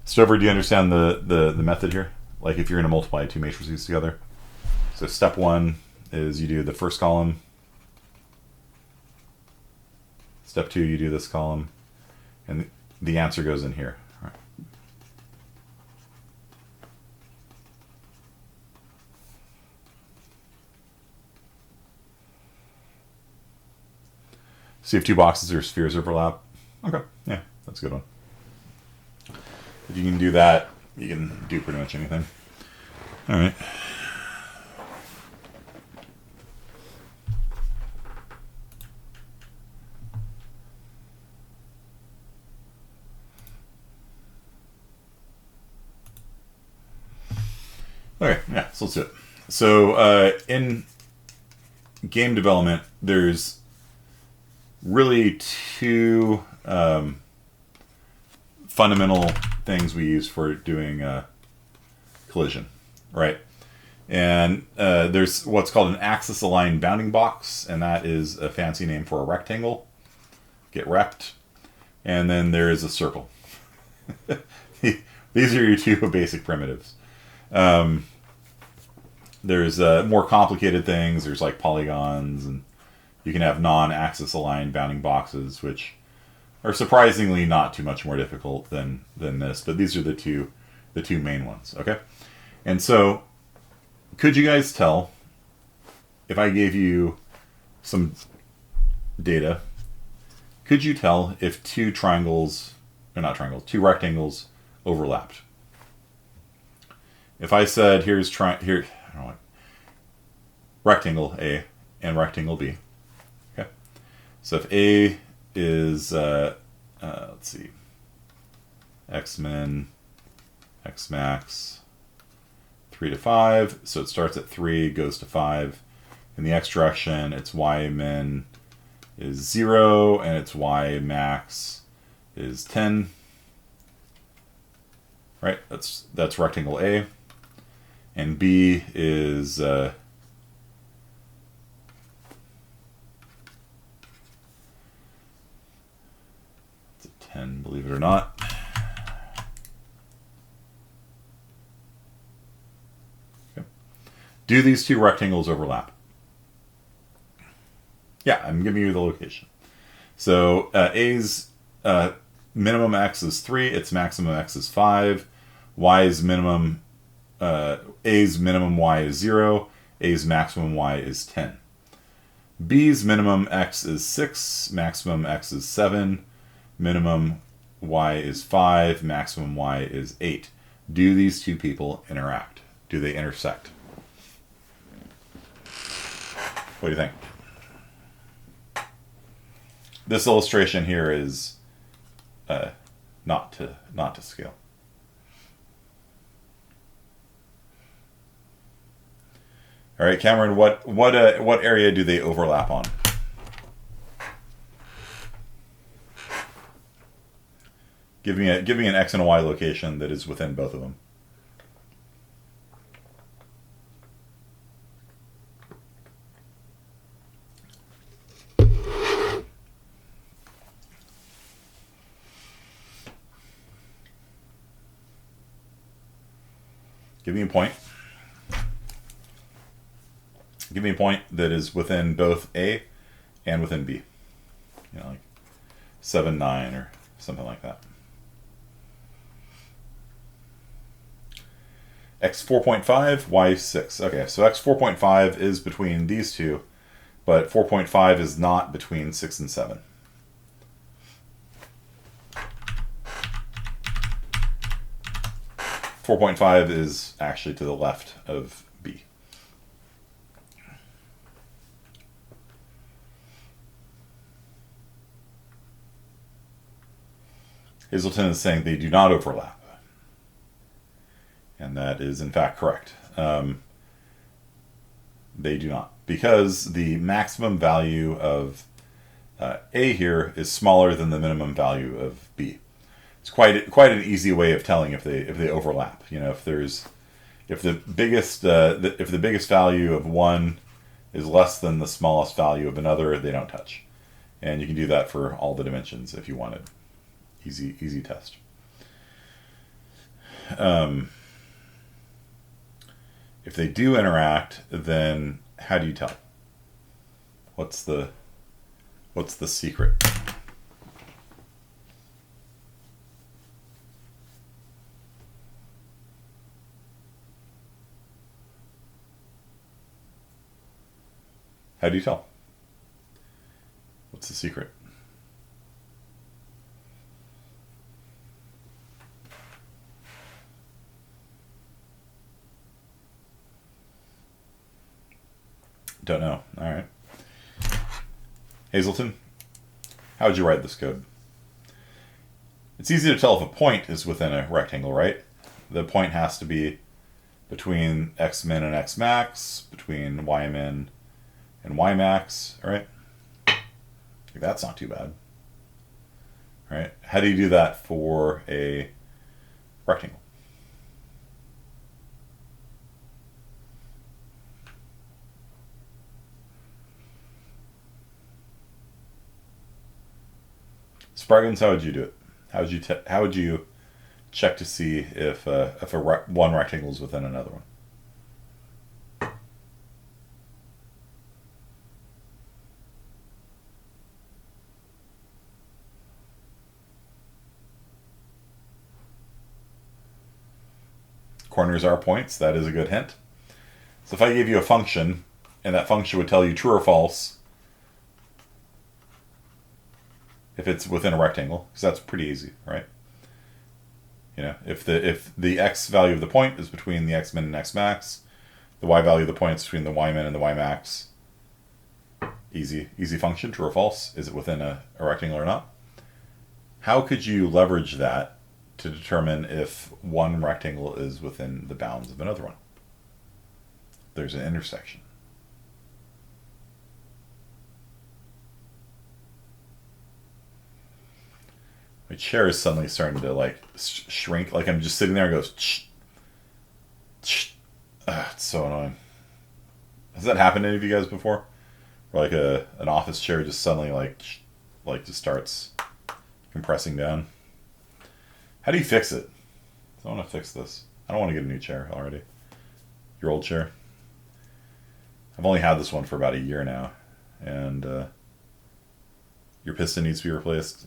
Stover, do you understand the method here? Like if you're going to multiply two matrices together. So step one is you do the first column. Step two, you do this column. And the answer goes in here. All right. See if two boxes or spheres overlap. Okay, yeah, that's a good one. If you can do that, you can do pretty much anything. All right. Okay, yeah, so let's do it. So in game development, there's really two fundamental things we use for doing collision, right? And there's what's called an axis-aligned bounding box, and that is a fancy name for a rectangle. Get wrecked. And then there is a circle. These are your two basic primitives. There's more complicated things. There's like polygons, and you can have non-axis aligned bounding boxes, which are surprisingly not too much more difficult than this. But these are the two main ones. Okay, and so could you guys tell if I gave you some data? Could you tell if two triangles or not triangles, two rectangles overlapped. If I said here's I don't know, rectangle A and rectangle B. Okay. So if A is let's see, x min, x max, 3 to 5. So it starts at 3, goes to 5. In the x direction, its y min is 0, and its y max is 10. Right? That's rectangle A. And B is it's a 10, believe it or not. Okay. Do these two rectangles overlap? Yeah, I'm giving you the location. So A's minimum x is 3, its maximum x is 5, Y's minimum, A's minimum y is 0, A's maximum y is 10. B's minimum x is 6, maximum x is 7, minimum y is 5, maximum y is 8. Do these two people interact? Do they intersect? What do you think? This illustration here is not to scale. All right, Cameron, what area do they overlap on? Give me an x and a y location that is within both of them. Give me a point. Give me a point that is within both A and within B. You know, like 7, 9 or something like that. X 4.5, Y 6. Okay, so X 4.5 is between these two, but 4.5 is not between 6 and 7. Four 4.5 is actually to the left of B. Hazelton is saying they do not overlap. And that is in fact correct. They do not. Because the maximum value of A here is smaller than the minimum value of B. It's quite an easy way of telling if they overlap. You know, if the biggest value of one is less than the smallest value of another, they don't touch. And you can do that for all the dimensions if you wanted. Easy test. If they do interact, then how do you tell? What's the secret? How do you tell? What's the secret? Don't know. All right. Hazelton, how would you write this code? It's easy to tell if a point is within a rectangle, right? The point has to be between x min and x max, between y min and y max, all right? That's not too bad. All right. How do you do that for a rectangle? Spargans, how would you do it? How would you check to see if one rectangle is within another one? Corners are points. That is a good hint. So if I gave you a function, and that function would tell you true or false if it's within a rectangle, because that's pretty easy, right? You know, if the x value of the point is between the x min and x max, the y value of the point is between the y min and the y max. Easy function, true or false. Is it within a rectangle or not? How could you leverage that to determine if one rectangle is within the bounds of another one? There's an intersection. My chair is suddenly starting to like shrink. Like I'm just sitting there and it goes ch. It's so annoying. Has that happened to any of you guys before? Or like an office chair just suddenly like just starts compressing down. How do you fix it? I want to fix this. I don't want to get a new chair already. Your old chair. I've only had this one for about a year now, and your piston needs to be replaced.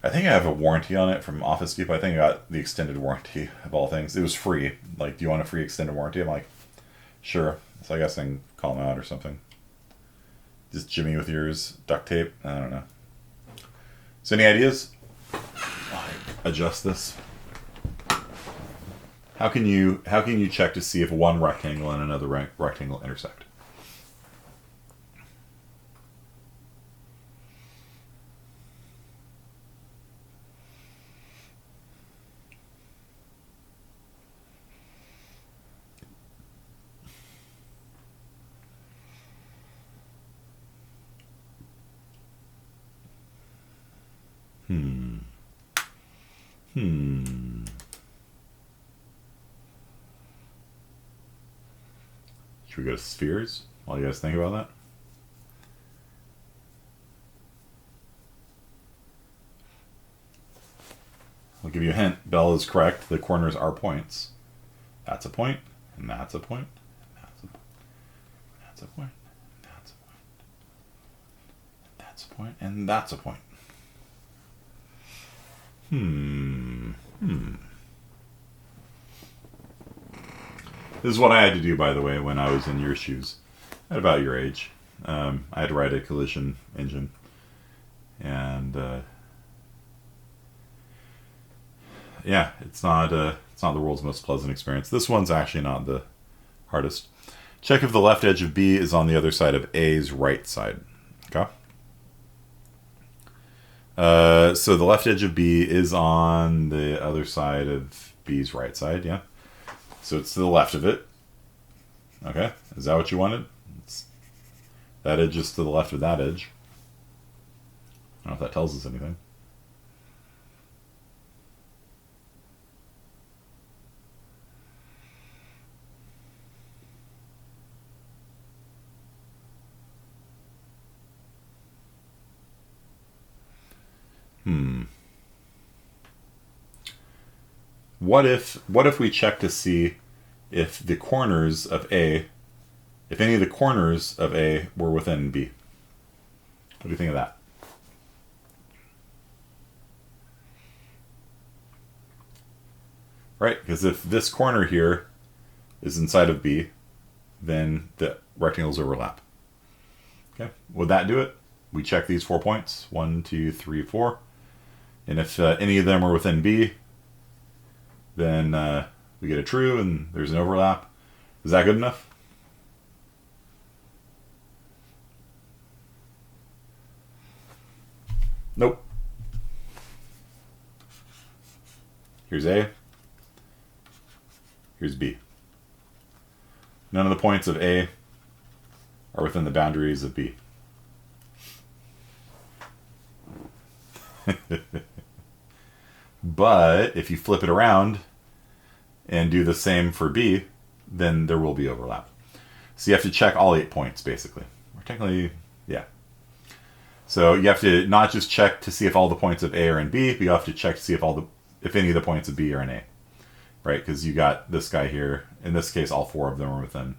I think I have a warranty on it from Office Depot. I think I got the extended warranty of all things. It was free. Like, do you want a free extended warranty? I'm like, sure. So I guess I can call them out or something. Just Jimmy with yours, duct tape. I don't know. So any ideas? Adjust this. How can you check to see if one rectangle and another rectangle intersect? Should we go to spheres while you guys think about that? I'll give you a hint. Bell is correct. The corners are points. That's a point, and that's a point, and that's a point, that's a point, that's a point, that's a point, and that's a point. This is what I had to do, by the way, when I was in your shoes, at about your age. I had to write a collision engine, and yeah, it's not the world's most pleasant experience. This one's actually not the hardest. Check if the left edge of B is on the other side of A's right side. Okay. So the left edge of B is on the other side of B's right side, yeah? So it's to the left of it. Okay, is that what you wanted? That edge is to the left of that edge. I don't know if that tells us anything. What if we check to see if the corners of A, if any of the corners of A were within B? What do you think of that? Right, because if this corner here is inside of B, then the rectangles overlap. Okay, would that do it? We check these 4 points, 1, 2, 3, 4. And if any of them are within B, then we get a true and there's an overlap. Is that good enough? Nope. Here's A. Here's B. None of the points of A are within the boundaries of B. But if you flip it around and do the same for B, then there will be overlap. So you have to check all 8 points, basically. Or technically, yeah. So you have to not just check to see if all the points of A are in B, but you have to check to see if any of the points of B are in A. Right? Because you got this guy here. In this case, all 4 of them are within.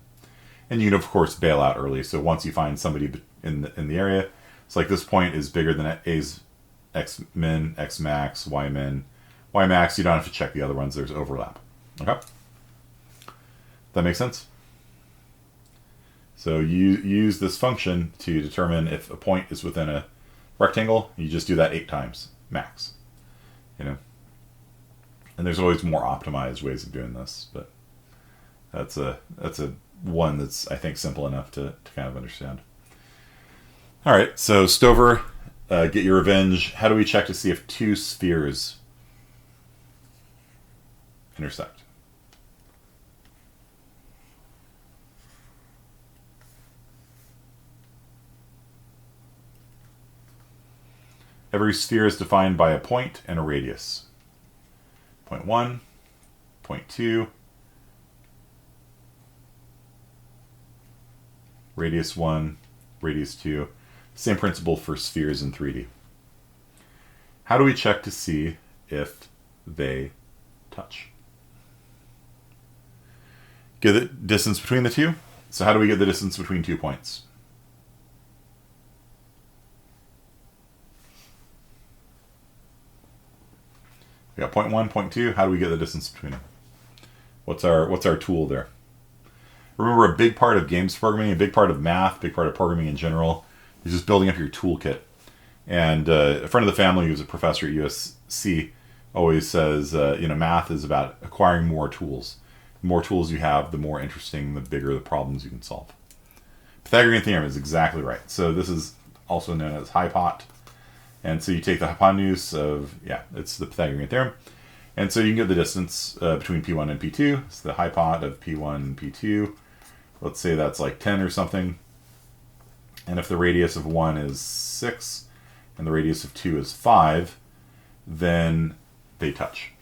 And you can, of course, bail out early. So once you find somebody in the area, it's like this point is bigger than A's X min, X max, Y min, Y max. You don't have to check the other ones. There's overlap. Okay? That makes sense? So you use this function to determine if a point is within a rectangle. You just do that 8 times, max. you know. And there's always more optimized ways of doing this, but that's a one that's, I think, simple enough to kind of understand. All right, so Stover, get your revenge. How do we check to see if two spheres intersect? Every sphere is defined by a point and a radius. Point 1, point 2, radius 1, radius 2. Same principle for spheres in 3D. How do we check to see if they touch? Get the distance between the two. So how do we get the distance between 2 points? We got point 1, point 2. How do we get the distance between them? What's our tool there? Remember, a big part of games programming, a big part of math, a big part of programming in general, is just building up your toolkit. And a friend of the family who's a professor at USC always says, math is about acquiring more tools. The more tools you have, the more interesting, the bigger the problems you can solve. Pythagorean Theorem is exactly right. So this is also known as hypot. And so you take the hypotenuse of, it's the Pythagorean Theorem. And so you can get the distance between P1 and P2. It's the hypot of P1 and P2. Let's say that's like 10 or something. And if the radius of 1 is 6 and the radius of 2 is 5, then they touch,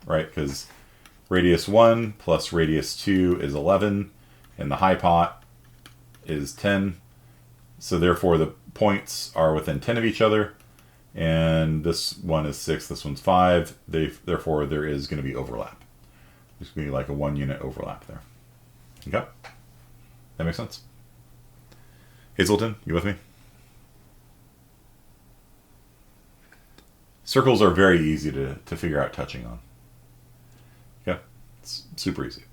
right? Because radius 1 plus radius 2 is 11, and the hypot is 10. So therefore the points are within 10 of each other. And this one is 6, this one's 5. Therefore, there is going to be overlap. There's going to be like a 1 unit overlap there. Okay? That makes sense? Hazelton, you with me? Circles are very easy to figure out touching on. Okay? It's super easy.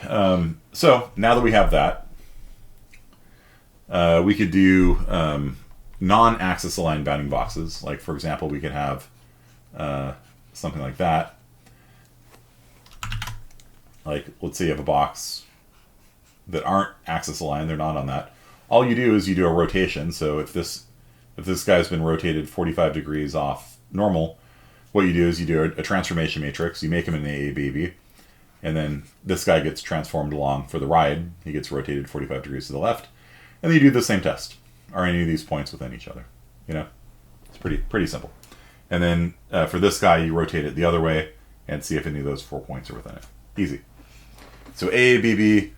So, now that we have that, we could do non-axis aligned bounding boxes. Like, for example, we could have something like that. Like, let's say you have a box that aren't axis aligned, they're not on that. All you do is you do a rotation. So if this guy's been rotated 45 degrees off normal, what you do is you do a transformation matrix. You make him an AABB, and then this guy gets transformed along for the ride. He gets rotated 45 degrees to the left, and then you do the same test. Are any of these points within each other? You know, it's pretty simple. And then for this guy, you rotate it the other way and see if any of those 4 points are within it. Easy. So AABB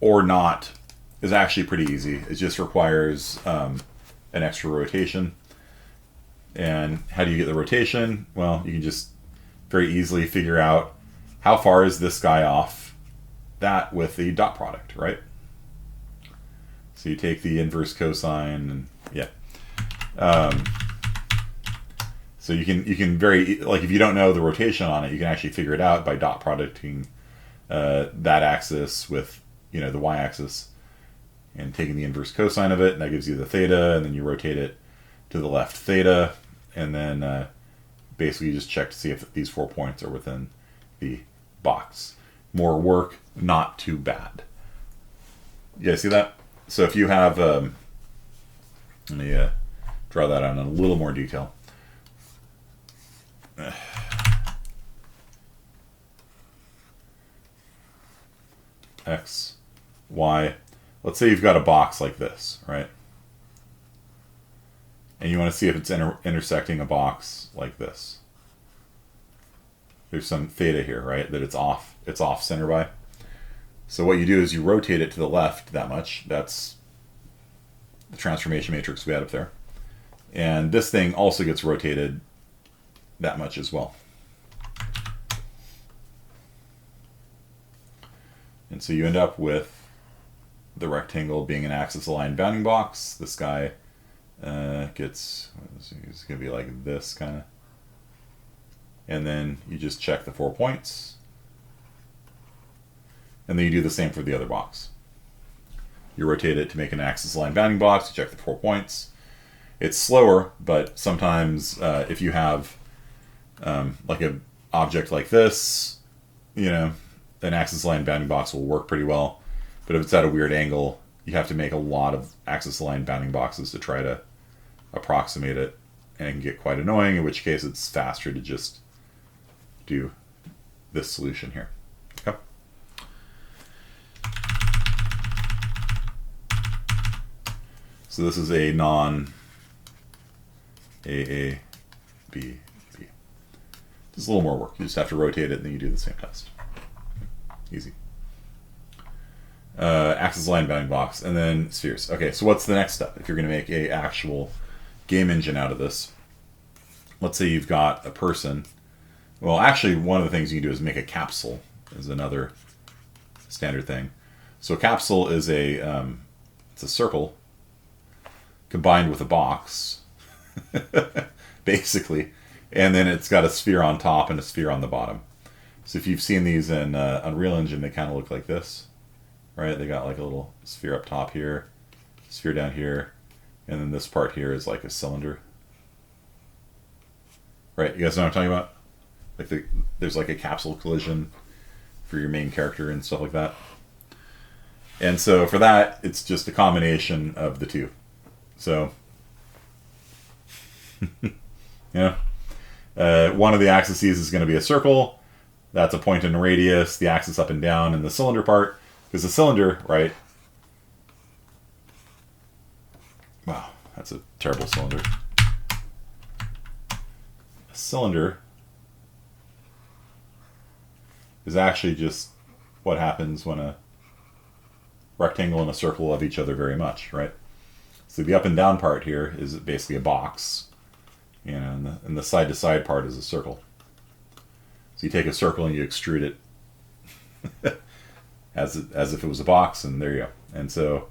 or not is actually pretty easy. It just requires an extra rotation. And how do you get the rotation? Well, you can just very easily figure out how far is this guy off that with the dot product, right? So you take the inverse cosine, and so you can very, like, if you don't know the rotation on it, you can actually figure it out by dot producting that axis with the y-axis and taking the inverse cosine of it, and that gives you the theta, and then you rotate it to the left theta, and then basically you just check to see if these 4 points are within the box. More work, not too bad. You guys see that? So if you have, let me draw that out in a little more detail. X, Y. Let's say you've got a box like this, right? And you want to see if it's intersecting a box like this. There's some theta here, right? That it's off center by. So what you do is you rotate it to the left that much. That's the transformation matrix we had up there. And this thing also gets rotated that much as well. And so you end up with the rectangle being an axis-aligned bounding box. This guy gets, it's going to be like this kind of. And then you just check the 4 points. And then you do the same for the other box. You rotate it to make an axis-aligned bounding box. You check the 4 points. It's slower, but sometimes if you have like an object like this, you know, an axis aligned bounding box will work pretty well. But if it's at a weird angle, you have to make a lot of axis aligned bounding boxes to try to approximate it, and it can get quite annoying, in which case it's faster to just do this solution here. Okay. So this is a non A, B, B. Just a little more work. You just have to rotate it and then you do the same test. Easy. Axis line bounding box, and then spheres. Okay, so what's the next step? If you're going to make a actual game engine out of this, let's say you've got a person. Well, actually, one of the things you can do is make a capsule. Is another standard thing. So a capsule is it's a circle combined with a box, basically, and then it's got a sphere on top and a sphere on the bottom. So if you've seen these in Unreal Engine, they kind of look like this. Right, they got like a little sphere up top here, sphere down here, and then this part here is like a cylinder. Right, you guys know what I'm talking about? Like there's like a capsule collision for your main character and stuff like that. And so for that, it's just a combination of the two. So, you know, one of the axes is going to be a circle. That's a point in radius, the axis up and down, and the cylinder part. Because the cylinder, right? Wow, that's a terrible cylinder. A cylinder is actually just what happens when a rectangle and a circle love each other very much, right? So the up and down part here is basically a box, you know, and the side to side part is a circle. So you take a circle and you extrude it as if it was a box, and there you go. And so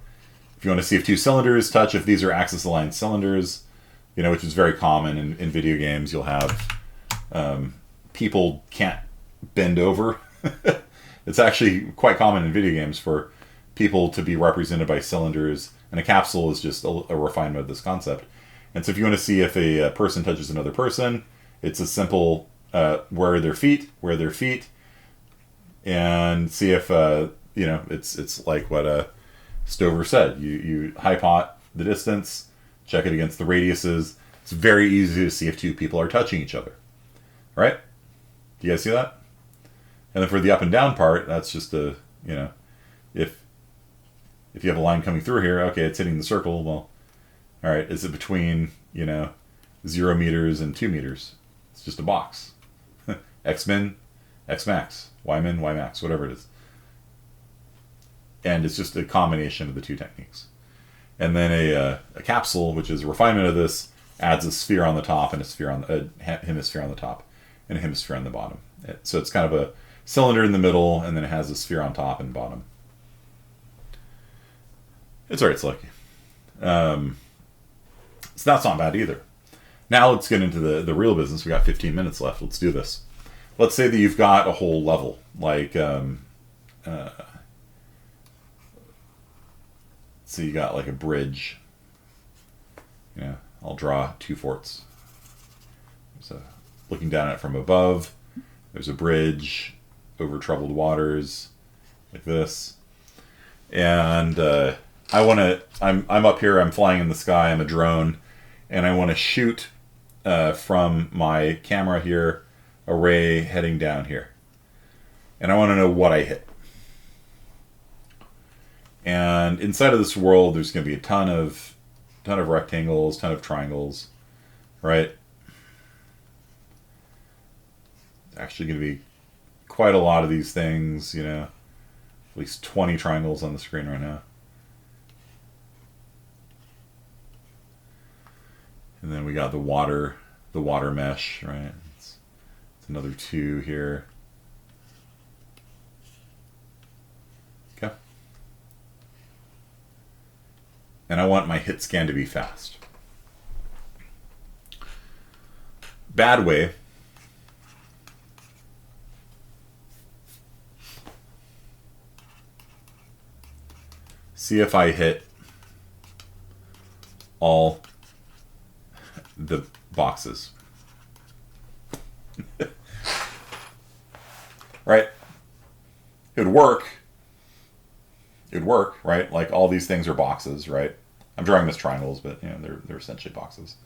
if you want to see if two cylinders touch, if these are axis aligned cylinders, you know, which is very common in video games, you'll have people can't bend over. It's actually quite common in video games for people to be represented by cylinders, and a capsule is just a refinement of this concept. And so if you want to see if a person touches another person, it's a simple where are their feet, and see if you know, it's like what Stover said. You hypot the distance, check it against the radiuses. It's very easy to see if two people are touching each other, right? Do you guys see that? And then for the up and down part, that's just a, you know, if you have a line coming through here, okay, it's hitting the circle. Well, all right, is it between, you know, 0 meters and 2 meters? It's just a box. X min, X max. Y min, Y max, whatever it is. And it's just a combination of the two techniques. And then a capsule, which is a refinement of this, adds a sphere on the top and a sphere on a hemisphere on the top and a hemisphere on the bottom. So it's kind of a cylinder in the middle, and then it has a sphere on top and bottom. It's alright, it's lucky. So that's not bad either. Now let's get into the real business. We got 15 minutes left. Let's do this. Let's say that you've got a whole level, like, so you got like a bridge. You know, I'll draw 2 forts. So looking down at it from above, there's a bridge over troubled waters, like this. And I'm up here, I'm flying in the sky, I'm a drone, and I want to shoot from my camera here a ray heading down here. And I want to know what I hit. And inside of this world, there's going to be a ton of rectangles, ton of triangles, right? There's actually going to be quite a lot of these things, you know, at least 20 triangles on the screen right now. And then we got the water mesh, right? It's another 2 here. Okay. And I want my hit scan to be fast. Bad way. See if I hit all the boxes. Right? It would work. It would work, right? Like all these things are boxes, right? I'm drawing this triangles, but you know they're essentially boxes.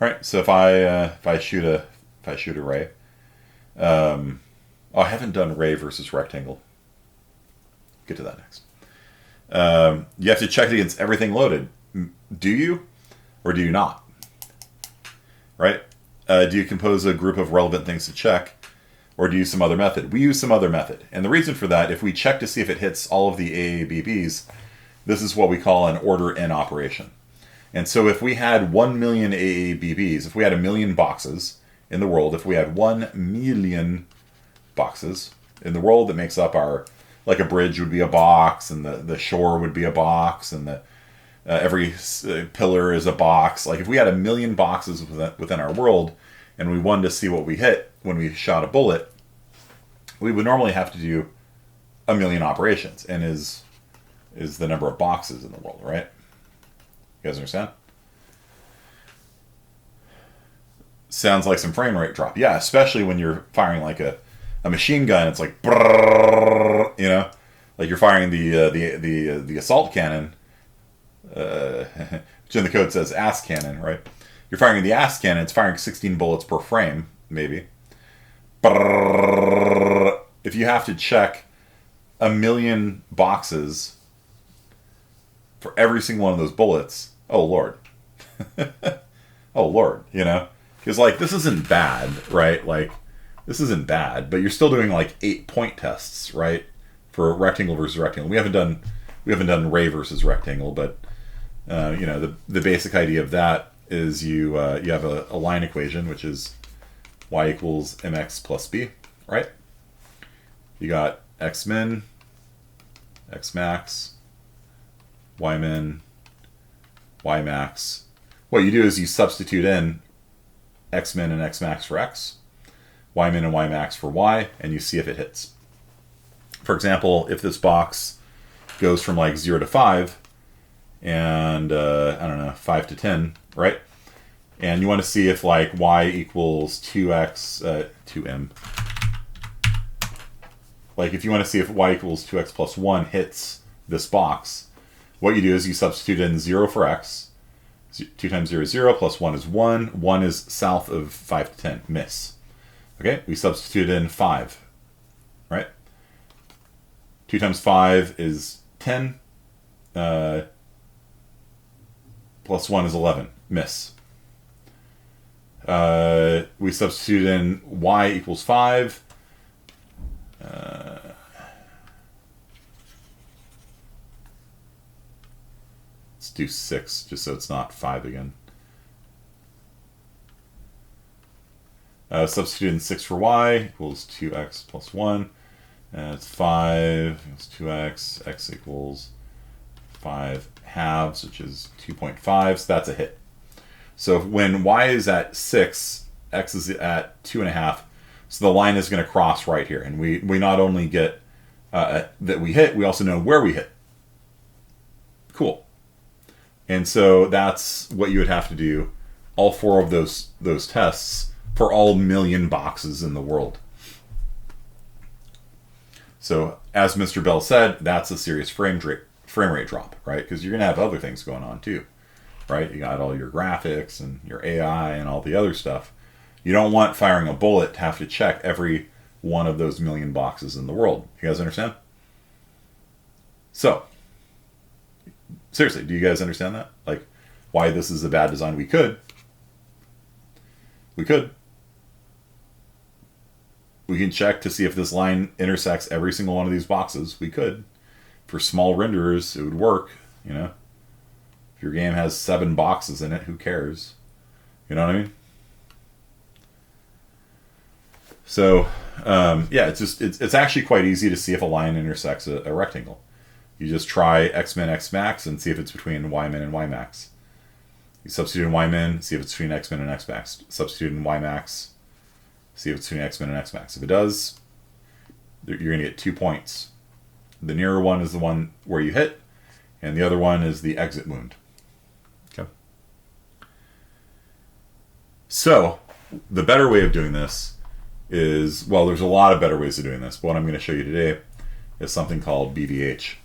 Right? So if I shoot a ray, oh, I haven't done ray versus rectangle. Get to that next. You have to check it against everything loaded. Do you, or do you not? Right? Do you compose a group of relevant things to check, or do you use some other method? We use some other method. And the reason for that, if we check to see if it hits all of the AABBs, this is what we call an order n operation. And so if we had 1 million AABBs, if we had 1 million boxes in the world, if we had 1 million boxes in the world that makes up our, like a bridge would be a box, and the shore would be a box, and the every pillar is a box. Like if we had 1 million boxes within our world, and we wanted to see what we hit when we shot a bullet, we would normally have to do 1 million operations, and is the number of boxes in the world, right? You guys understand? Sounds like some frame rate drop. Yeah, especially when you're firing like a machine gun. It's like, brrr, you know, like you're firing the assault cannon, which in the code says ass cannon, right? You're firing the ass cannon. It's firing 16 bullets per frame, maybe. Brrr. If you have to check 1 million boxes for every single one of those bullets, oh Lord. Oh Lord, you know? Because like this isn't bad, right? Like this isn't bad, but you're still doing like 8-point tests, right? For rectangle versus rectangle. We haven't done ray versus rectangle, but you know, the basic idea of that is you have a line equation, which is y equals mx plus b, right? You got x min, x max, y min, y max. What you do is you substitute in x min and x max for x, y min and y max for y, and you see if it hits. For example, if this box goes from like 0 to 5, and I don't know, 5 to 10, right? And you want to see if like y equals 2x, 2m. Like if you want to see if y equals 2x plus 1 hits this box, what you do is you substitute in 0 for x. 2 times 0 is 0, plus 1 is 1. 1 is south of 5 to 10, miss. Okay, we substitute in 5, right? 2 times 5 is 10. Plus 1 is 11, miss. We substitute in y equals 5. Let's do 6, just so it's not 5 again. Substitute in 6 for y equals 2x plus 1. It's 5, it's 2x, x equals 5 halves, which is 2.5, so that's a hit. So when y is at 6, x is at 2.5, so the line is going to cross right here. And we not only get that we hit, we also know where we hit. Cool. And so that's what you would have to do, all 4 of those tests, for all million boxes in the world. So as Mr. Bell said, that's a serious frame rate drop, right? Because you're going to have other things going on too, right? You got all your graphics and your AI and all the other stuff. You don't want firing a bullet to have to check every one of those million boxes in the world. You guys understand? So, seriously, do you guys understand that? Like, why this is a bad design? We could. We can check to see if this line intersects every single one of these boxes. We could. For small renderers, it would work, you know. If your game has 7 boxes in it, who cares? You know what I mean? So, yeah, it's actually quite easy to see if a line intersects a rectangle. You just try x min, x max, and see if it's between y min and y max. You substitute in y min, see if it's between x min and x max. Substitute in y max, see if it's between x min and x max. If it does, you're going to get 2 points. The nearer one is the one where you hit, and the other one is the exit wound. Okay. So the better way of doing this is, well, there's a lot of better ways of doing this, but what I'm going to show you today is something called BVH.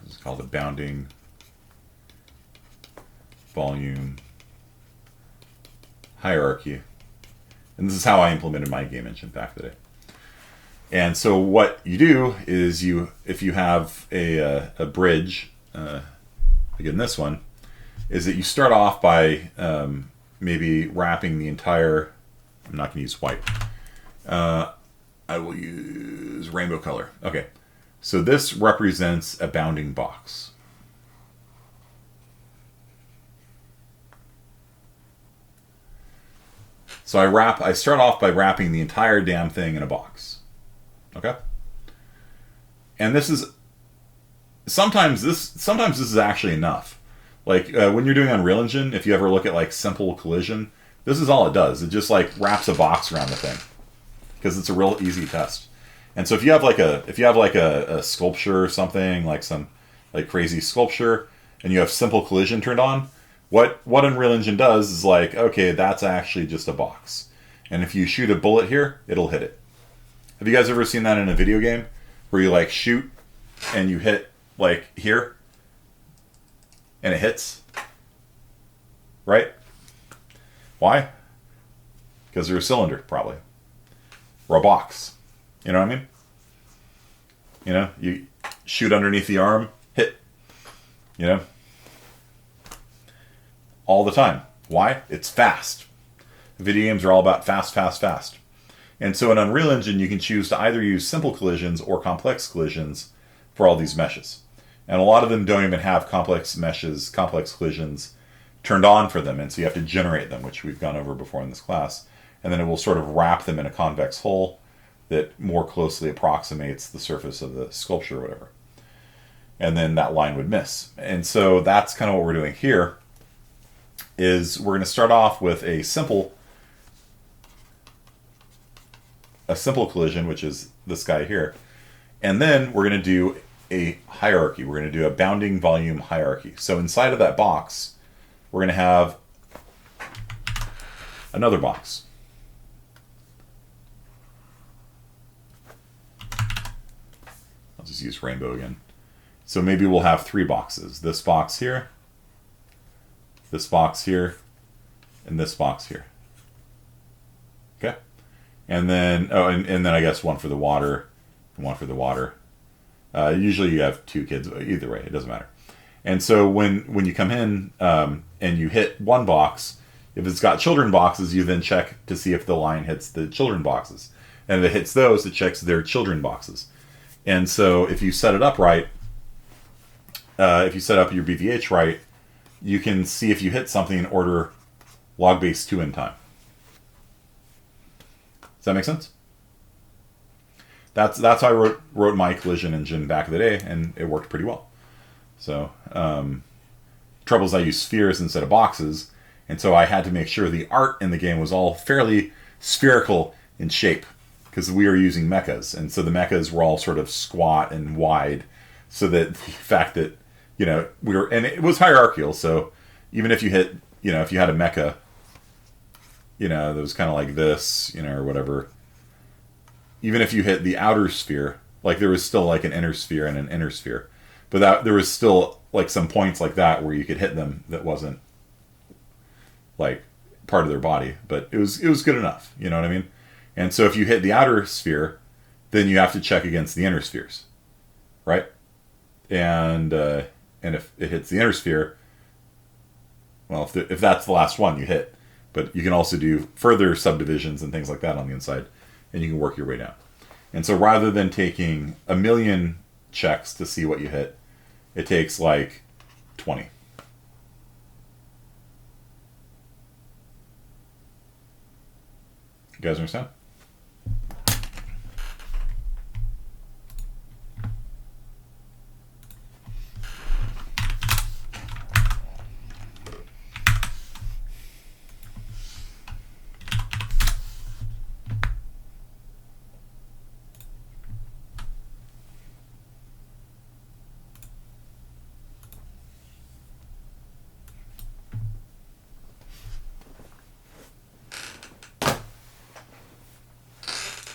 It's called a bounding volume hierarchy. And this is how I implemented my game engine back in the day. And so what you do is if you have a bridge, again this one, is that you start off by maybe wrapping the entire, I'm not going to use white, I will use rainbow color. Okay, so this represents a bounding box. So I start off by wrapping the entire damn thing in a box. Okay? And this is sometimes this is actually enough. Like when you're doing Unreal Engine, if you ever look at like simple collision, this is all it does. It just like wraps a box around the thing because it's a real easy test. And so if you have like a sculpture or something, like some like crazy sculpture, and you have simple collision turned on, what Unreal Engine does is like, okay, that's actually just a box. And if you shoot a bullet here, it'll hit it. Have you guys ever seen that in a video game where you like shoot and you hit like here and it hits? Right? Why? Because they're a cylinder, probably. Or a box. You know what I mean? You know, you shoot underneath the arm, hit. You know? All the time. Why? It's fast. Video games are all about fast, fast, fast. And so in Unreal Engine, you can choose to either use simple collisions or complex collisions for all these meshes. And a lot of them don't even have complex meshes, complex collisions turned on for them. And so you have to generate them, which we've gone over before in this class. And then it will sort of wrap them in a convex hull that more closely approximates the surface of the sculpture or whatever. And then that line would miss. And so that's kind of what we're doing here, is we're going to start off with a simple collision, which is this guy here. And then we're going to do a hierarchy. We're going to do a bounding volume hierarchy. So inside of that box, we're going to have another box. I'll just use rainbow again. So maybe we'll have three boxes. This box here, this box here, and this box here. Okay? And then, and then I guess one for the water, and one for the water. Usually you have two kids, either way, it doesn't matter. And so when you come in and you hit one box, if it's got children boxes, you then check to see if the line hits the children boxes. And if it hits those, it checks their children boxes. And so if you set it up right, if you set up your BVH right, you can see if you hit something in order log base 2 in time. Does that make sense? That's how I wrote my collision engine back in the day, and it worked pretty well. So, trouble is I use spheres instead of boxes, and so I had to make sure the art in the game was all fairly spherical in shape, because we were using mechas, and so the mechas were all sort of squat and wide, so that the fact that, you know, and it was hierarchical, so even if you hit, you know, if you had a mecha, you know, that was kind of like this, you know, or whatever, even if you hit the outer sphere, like there was still like an inner sphere and an inner sphere, but that there was still like some points like that where you could hit them that wasn't like part of their body, but it was good enough, you know what I mean? And so if you hit the outer sphere, then you have to check against the inner spheres, right? And if it hits the inner sphere, well, if that's the last one you hit, but you can also do further subdivisions and things like that on the inside, and you can work your way down. And so rather than taking 1,000,000 checks to see what you hit, it takes like 20. You guys understand?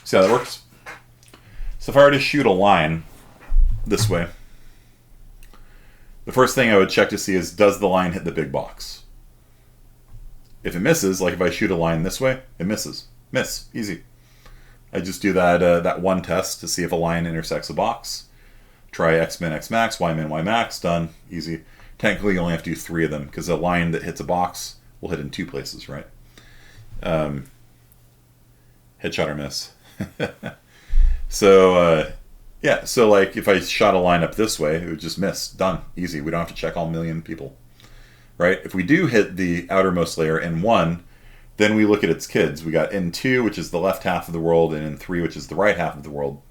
See how that works? So if I were to shoot a line this way, the first thing I would check to see is, does the line hit the big box? If it misses, like if I shoot a line this way, it misses. Miss. Easy. I just do that one test to see if a line intersects a box. Try x min, x max, y min, y max. Done. Easy. Technically, you only have to do 3 of them, because a line that hits a box will hit in 2 places, right? Headshot or miss. So, yeah, so like if I shot a line up this way, it would just miss. Done. Easy. We don't have to check all million people. Right? If we do hit the outermost layer in 1, then we look at its kids. We got in 2, which is the left half of the world, and in 3, which is the right half of the world.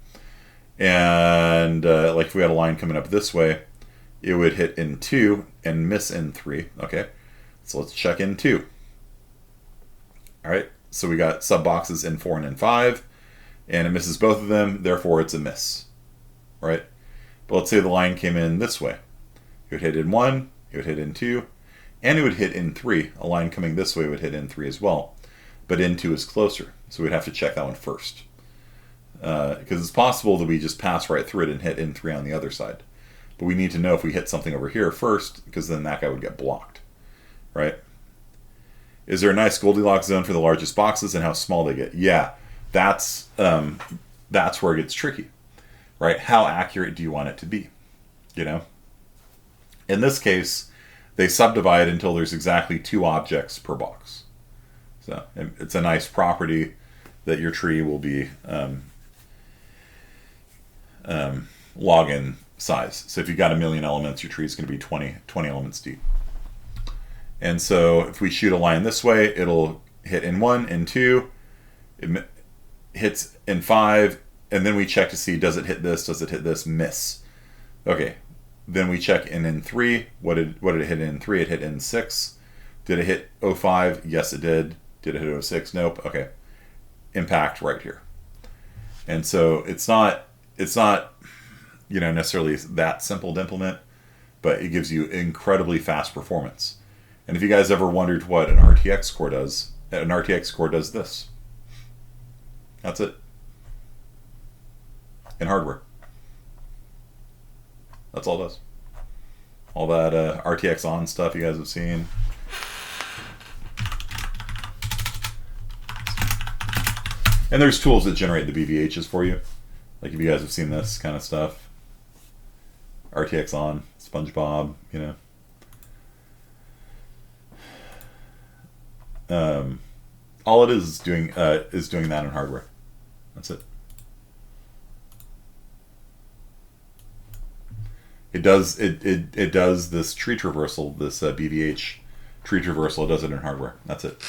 And like if we had a line coming up this way, it would hit in 2 and miss in 3. Okay, so let's check in 2. All right, so we got sub boxes in 4 and in 5, and it misses both of them, therefore it's a miss. Right? But let's say the line came in this way. It would hit in 1, it would hit in 2, and it would hit in 3. A line coming this way would hit in 3 as well. But in 2 is closer, so we'd have to check that one first. Because it's possible that we just pass right through it and hit in 3 on the other side. But we need to know if we hit something over here first, because then that guy would get blocked. Right? Is there a nice Goldilocks zone for the largest boxes and how small they get? Yeah, that's where it gets tricky. Right? How accurate do you want it to be? You know? In this case, they subdivide until there's exactly 2 objects per box. So it's a nice property that your tree will be log in size. So if you've got 1,000,000 elements, your tree is going to be 20 elements deep. And so if we shoot a line this way, it'll hit in 1, in 2, it hits in 5, and then we check to see, does it hit this, miss. Okay, then we check in 3, what did it hit in 3? It hit in 6. Did it hit 05? Yes, it did. Did it hit 06? Nope. Okay, impact right here. And so it's not necessarily that simple to implement, but it gives you incredibly fast performance. And if you guys ever wondered what an RTX core does, an RTX core does this. That's it. In hardware. That's all it does. All that RTX on stuff you guys have seen. And there's tools that generate the BVHs for you. Like if you guys have seen this kind of stuff. RTX on, SpongeBob, all it is doing that in hardware. That's it. It does this tree traversal, this BVH tree traversal. It does it in hardware. That's it.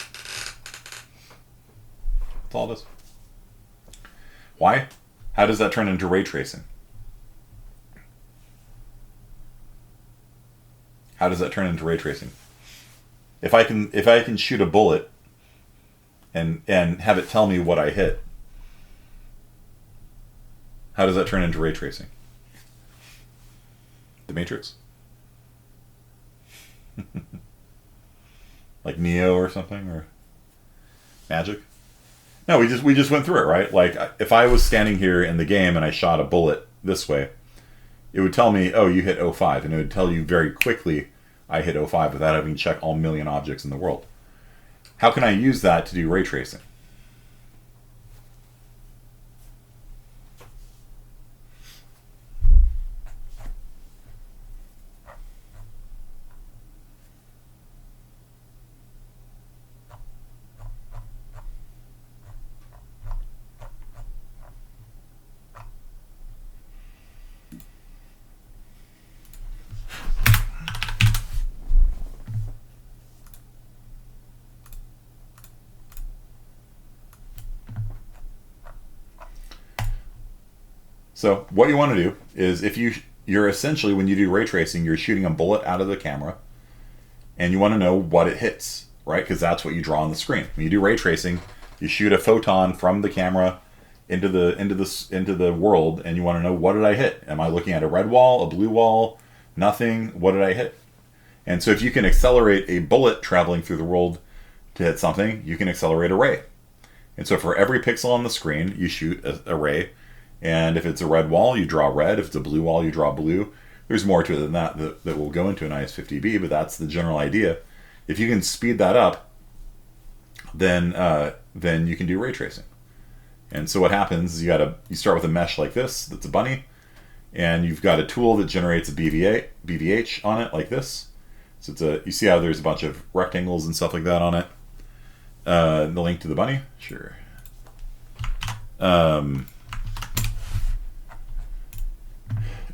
That's all it is. Why? How does that turn into ray tracing? How does that turn into ray tracing? If I can shoot a bullet and have it tell me what I hit, how does that turn into ray tracing? The Matrix? Like Neo or something, or Magic? No, we just went through it, right? Like if I was standing here in the game and I shot a bullet this way, it would tell me, oh, you hit 05, and it would tell you very quickly I hit 05 without having to check all million objects in the world. How can I use that to do ray tracing? So what you want to do is, if you're essentially, when you do ray tracing, you're shooting a bullet out of the camera, and you want to know what it hits, right? Because that's what you draw on the screen. When you do ray tracing, you shoot a photon from the camera into the world, and you want to know, what did I hit? Am I looking at a red wall, a blue wall, nothing? What did I hit? And so if you can accelerate a bullet traveling through the world to hit something, you can accelerate a ray. And so for every pixel on the screen, you shoot a ray. And if it's a red wall, you draw red. If it's a blue wall, you draw blue. There's more to it than that will go into an IS-50B, but that's the general idea. If you can speed that up, then you can do ray tracing. And so what happens is you start with a mesh like this that's a bunny, and you've got a tool that generates a BVH on it like this. So you see how there's a bunch of rectangles and stuff like that on it. The link to the bunny, sure.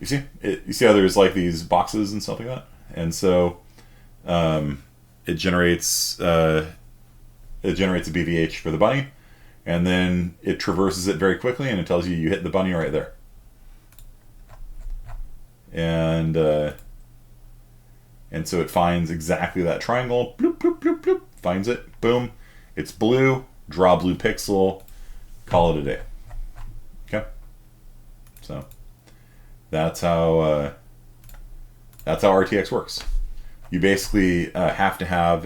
You see how there's like these boxes and stuff like that, and so it generates a BVH for the bunny, and then it traverses it very quickly, and it tells you hit the bunny right there. And so it finds exactly that triangle, bloop, bloop, bloop, bloop, finds it, boom, it's blue, draw blue pixel, call it a day. Okay, so that's how RTX works. You basically have to have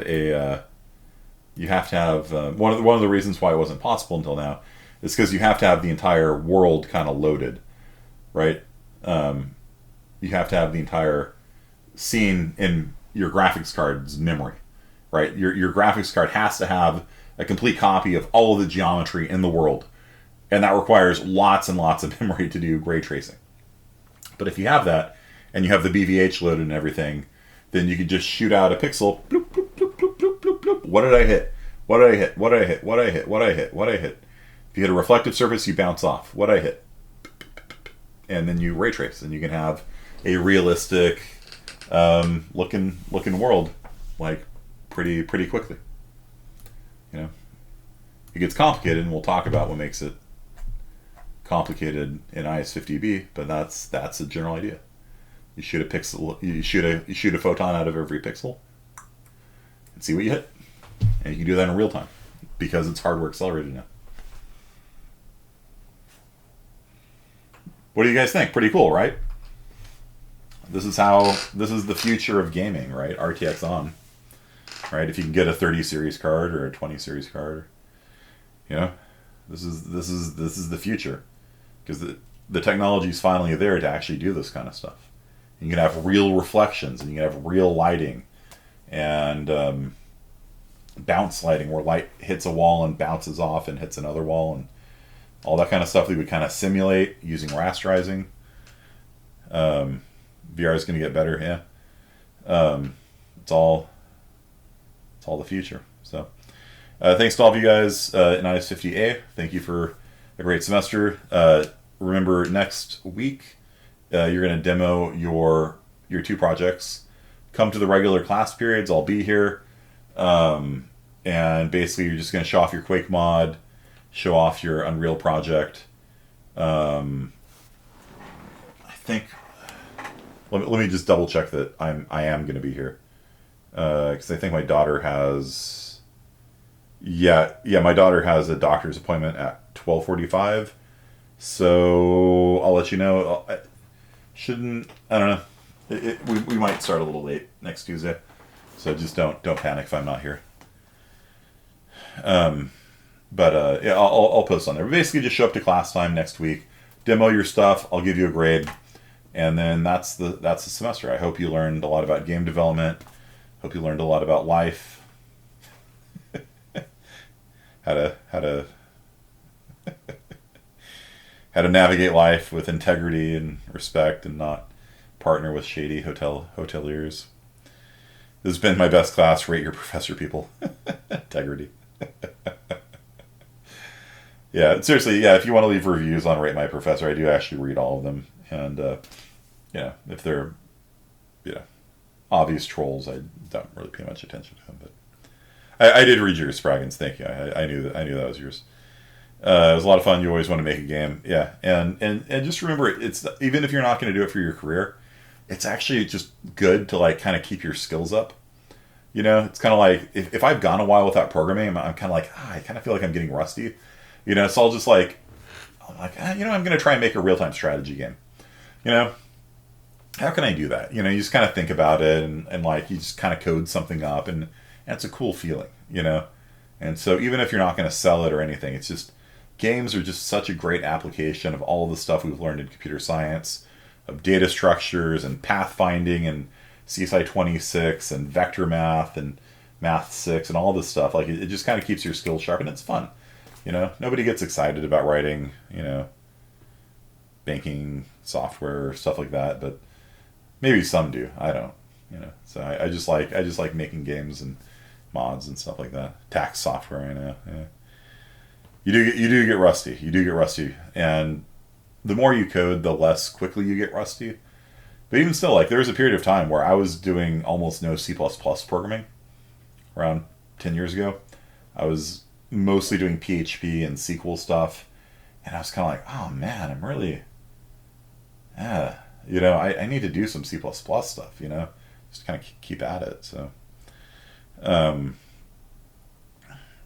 one of the reasons why it wasn't possible until now is because you have to have the entire world kind of loaded, right? You have to have the entire scene in your graphics card's memory, right? Your graphics card has to have a complete copy of all of the geometry in the world, and that requires lots and lots of memory to do ray tracing. But if you have that, and you have the BVH loaded and everything, then you can just shoot out a pixel. Bloop, bloop, bloop, bloop, bloop, bloop, bloop. What did I hit? What did I hit? What did I hit? What did I hit? What did I hit? What did I hit? If you hit a reflective surface, you bounce off. What did I hit? And then you ray trace, and you can have a realistic looking world, like pretty quickly. You know, it gets complicated, and we'll talk about what makes it complicated in IS-50B. But that's a general idea. You shoot a pixel. You shoot a photon out of every pixel, and see what you hit. And you can do that in real time because it's hardware accelerated now. What do you guys think? Pretty cool, right? This is the future of gaming, right? RTX on, right? If you can get a 30 series card or a 20 series card, you know, this is the future, because the technology is finally there to actually do this kind of stuff. You can have real reflections, and you can have real lighting, and bounce lighting, where light hits a wall and bounces off and hits another wall, and all that kind of stuff that we kind of simulate using rasterizing. VR is going to get better, yeah. It's all the future. So, thanks to all of you guys in IS-50A. Thank you for a great semester. Remember, next week you're going to demo your 2 projects. Come to the regular class periods. I'll be here, and basically you're just going to show off your Quake mod, show off your Unreal project. I think. Let me just double check that I am going to be here, because I think my daughter has. Yeah, my daughter has a doctor's appointment at 12:45, so I'll let you know. I don't know. We might start a little late next Tuesday, so just don't panic if I'm not here. But yeah, I'll post on there. Basically, just show up to class time next week, demo your stuff. I'll give you a grade, and then that's the semester. I hope you learned a lot about game development. Hope you learned a lot about life. how to navigate life with integrity and respect, and not partner with shady hoteliers. This has been my best class. Rate your professor, people. Integrity. Yeah, seriously, yeah, if you want to leave reviews on Rate My Professor, I do actually read all of them. And, yeah, if they're, obvious trolls, I don't really pay much attention to them. But I did read yours, Spraggins. Thank you. I knew that was yours. It was a lot of fun. You always want to make a game. Yeah, and just remember, it's even if you're not going to do it for your career, it's actually just good to, like, kind of keep your skills up. You know, it's kind of like, if I've gone a while without programming, I'm kind of like, I kind of feel like I'm getting rusty. You know, so I'm going to try and make a real-time strategy game. You know, how can I do that? You know, you just kind of think about it, and like, you just kind of code something up, and it's a cool feeling, you know. And so even if you're not going to sell it or anything, it's just games are just such a great application of all the stuff we've learned in computer science, of data structures and pathfinding and CSI 26 and vector math and math 6 and all this stuff. Like it just kind of keeps your skills sharp and it's fun. You know, nobody gets excited about writing, you know, banking software or stuff like that, but maybe some do. I don't, you know. So I just like making games and mods and stuff like that. Tax software, I know. Yeah. You do get rusty. You do get rusty, and the more you code, the less quickly you get rusty. But even still, like there was a period of time where I was doing almost no C++ programming. Around 10 years ago, I was mostly doing PHP and SQL stuff, and I was kind of like, oh man, I'm really, you know, I need to do some C++ stuff, you know, just kind of keep at it. So,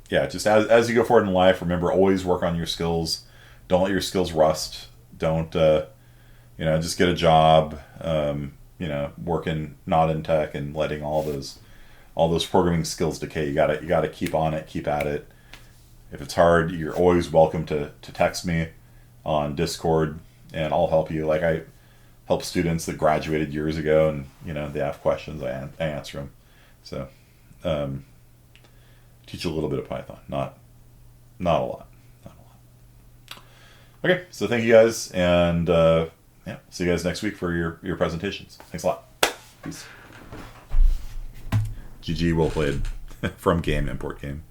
yeah, just as you go forward in life, remember, always work on your skills. Don't let your skills rust. Don't, you know, just get a job, you know, working not in tech and letting all those programming skills decay. You gotta keep on it, keep at it. If it's hard, you're always welcome to text me on Discord, and I'll help you. Like I help students that graduated years ago, and you know they have questions, I answer them. So, teach you a little bit of Python, not a lot. Okay, so thank you guys, and yeah, see you guys next week for your presentations. Thanks a lot. Peace. GG, well played. From game, import game.